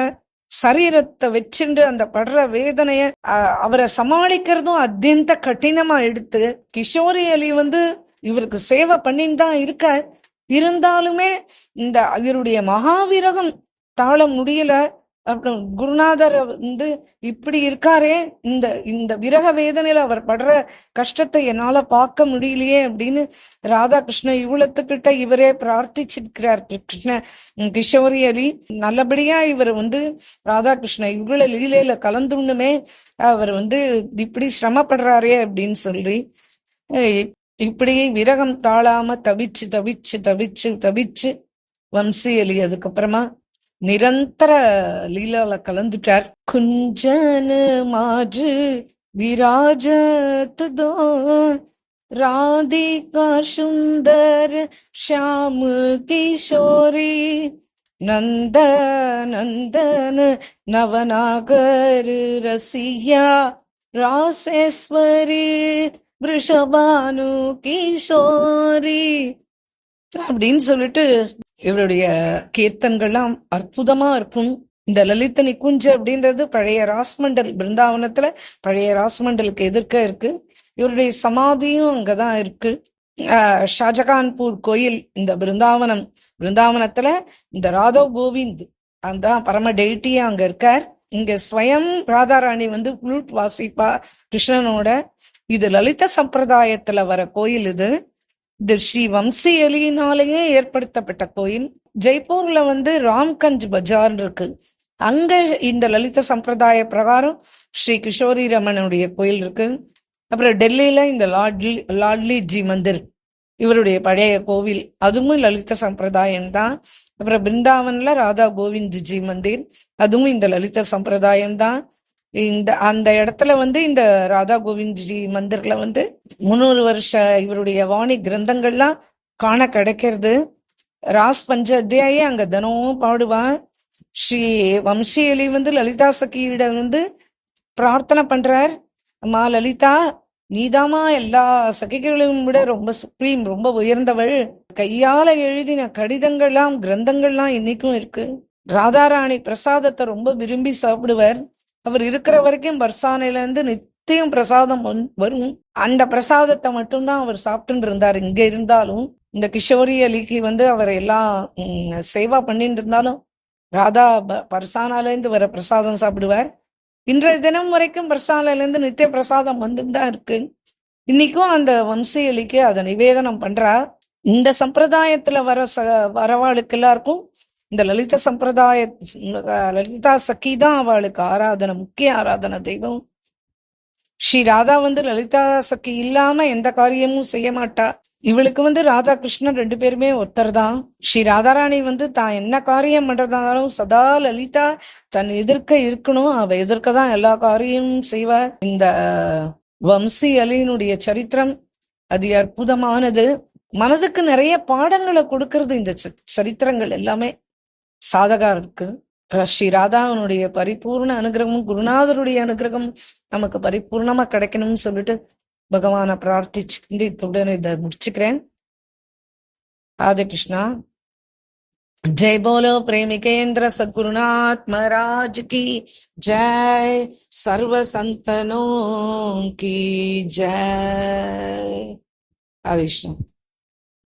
சரீரத்தை வச்சுண்டு அந்த படுற வேதனைய அவரை சமாளிக்கிறதும் அத்தியந்த கடினமா எடுத்து, கிஷோரி அலி இவருக்கு சேவை பண்ணின்னு தான் இருக்க. இருந்தாலுமே இந்த இவருடைய மகாவிரகம் தாழ முடியல. அப்புறம் குருநாதர் இப்படி இருக்காரே, இந்த இந்த விரக வேதனையில அவர் படுற கஷ்டத்தை என்னால பார்க்க முடியலையே அப்படின்னு ராதாகிருஷ்ண இவ்வளத்துக்கிட்ட இவரே பிரார்த்திச்சிருக்கிறார். கிஷோரி அலி நல்லபடியா இவர் ராதாகிருஷ்ண இவ்வளவு லீலையில கலந்துண்ணுமே, அவர் இப்படி சிரமப்படுறாரே அப்படின்னு சொல்லி இப்படி விரகம் தாழாம தவிச்சு தவிச்சு தவிச்சு தவிச்சு வம்சி அலி அதுக்கப்புறமா நிரந்தர லீலால கலந்துட்டார். குஞ்சன மாஜு விராஜத் தோ ராதிகா சுந்தர் ஷாம் கிஷோரி நந்த நந்தன நவநாகர் ரசியா ராசேஸ்வரி ரிஷபானு கிஷோரி அப்படின்னு சொல்லிட்டு இவருடைய கீர்த்தன்கள்லாம் அற்புதமா இருக்கும். இந்த லலித நிகுஞ்ச அப்படின்றது பழைய ராஸ்மண்டல், பிருந்தாவனத்துல பழைய ராஸ்மண்டலுக்கு எதிர்க்க இருக்கு. இவருடைய சமாதியும் அங்கதான் இருக்கு. ஷாஜகான்பூர் கோயில், இந்த பிருந்தாவனத்துல இந்த ராதவ் கோவிந்த் அந்த பரம டெய்ட்டியா அங்க இருக்கார். இங்க ஸ்வயம் ராதாராணி புளூட் வாசிப்பா கிருஷ்ணனோட. இது லலித சம்பிரதாயத்துல வர கோயில். இது ஸ்ரீ வம்சி அலியினாலேயே ஏற்படுத்தப்பட்ட கோயில். ஜெய்ப்பூர்ல ராம்கஞ்ச் பஜார் இருக்கு. அங்க இந்த லலித சம்பிரதாய பிரகாரம் ஸ்ரீ கிஷோரி ரமனுடைய கோயில் இருக்கு. அப்புறம் டெல்லியில இந்த லாட்லி ஜி மந்திர் இவருடைய பழைய கோவில், அதுவும் லலித சம்பிரதாயம் தான். அப்புறம் பிருந்தாவன்ல ராதா கோவிந்த் ஜி மந்திர், அதுவும் இந்த லலித சம்பிரதாயம் தான். அந்த இடத்துல இந்த ராதா கோவிந்த் ஜி மந்திர்ல 300 வருஷ இவருடைய வாணி கிரந்தங்கள்லாம் காண கிடைக்கிறது. ராஸ் பஞ்ச அத்தியாயே அங்க தினமும் பாடுவான். ஸ்ரீ வம்சி அலி லலிதா சகியிடம் பிரார்த்தனை பண்றார். அம்மா லலிதா, நீதாமா எல்லா சகிகளையும் விட ரொம்ப சுப்ரீம், ரொம்ப உயர்ந்தவள். கையால எழுதின கடிதங்கள்லாம் கிரந்தங்கள்லாம் இன்னைக்கும் இருக்கு. ராதாராணி பிரசாதத்தை ரொம்ப விரும்பி சாப்பிடுவார். அவர் இருக்கிற வரைக்கும் பர்சானையில இருந்து நித்தியம் பிரசாதம் வரும். அந்த பிரசாதத்தை மட்டும்தான் அவர் சாப்பிட்டு இருந்தார். இங்க இருந்தாலும் இந்த கிஷோரி அலிக்கு அவர் எல்லாம் சேவா பண்ணிட்டு இருந்தாலும் ராதா பர்சானால இருந்து வர பிரசாதம் சாப்பிடுவார். இன்றைய தினம் வரைக்கும் பர்சானால இருந்து நித்திய பிரசாதம் வந்துதான் இருக்கு. இன்னைக்கும் அந்த வம்சி அலிக்கு அதை நிவேதனம் பண்றார். இந்த சம்பிரதாயத்துல வரவாளுக்கு எல்லாருக்கும் இந்த லலித சம்பிரதாய லலிதா சகி தான் அவளுக்கு ஆராதனை, முக்கிய ஆராதனை தெய்வம். ஸ்ரீ ராதா லலிதா சகி இல்லாம எந்த காரியமும் செய்ய மாட்டா. இவளுக்கு ராதாகிருஷ்ணன் 2 பேருமே ஒருத்தர் தான். ஸ்ரீ ராதாராணி தான் என்ன காரியம் பண்றதாலும் சதா லலிதா தன் எதிர்க்க இருக்கணும், அவ எதிர்க்க தான் எல்லா காரியமும் செய்வார். இந்த வம்சி அலியினுடைய சரித்திரம் அது அற்புதமானது. மனதுக்கு நிறைய பாடங்களை கொடுக்கறது இந்த சரித்திரங்கள் எல்லாமே சாதகாருக்கு. ஸ்ரீ ராதாவனுடைய பரிபூர்ண அனுகிரகமும் குருநாதருடைய அனுகிரகம் நமக்கு பரிபூர்ணமா கிடைக்கணும்னு சொல்லிட்டு பகவானை பிரார்த்திச்சு இத்துடன் இதை முடிச்சுக்கிறேன். ராதே கிருஷ்ணா. जय बोलो प्रेमिकेंद्र सद्गुरुनाथ महाराज की जय, सर्व संतनों की जय. राधे कृष्ण.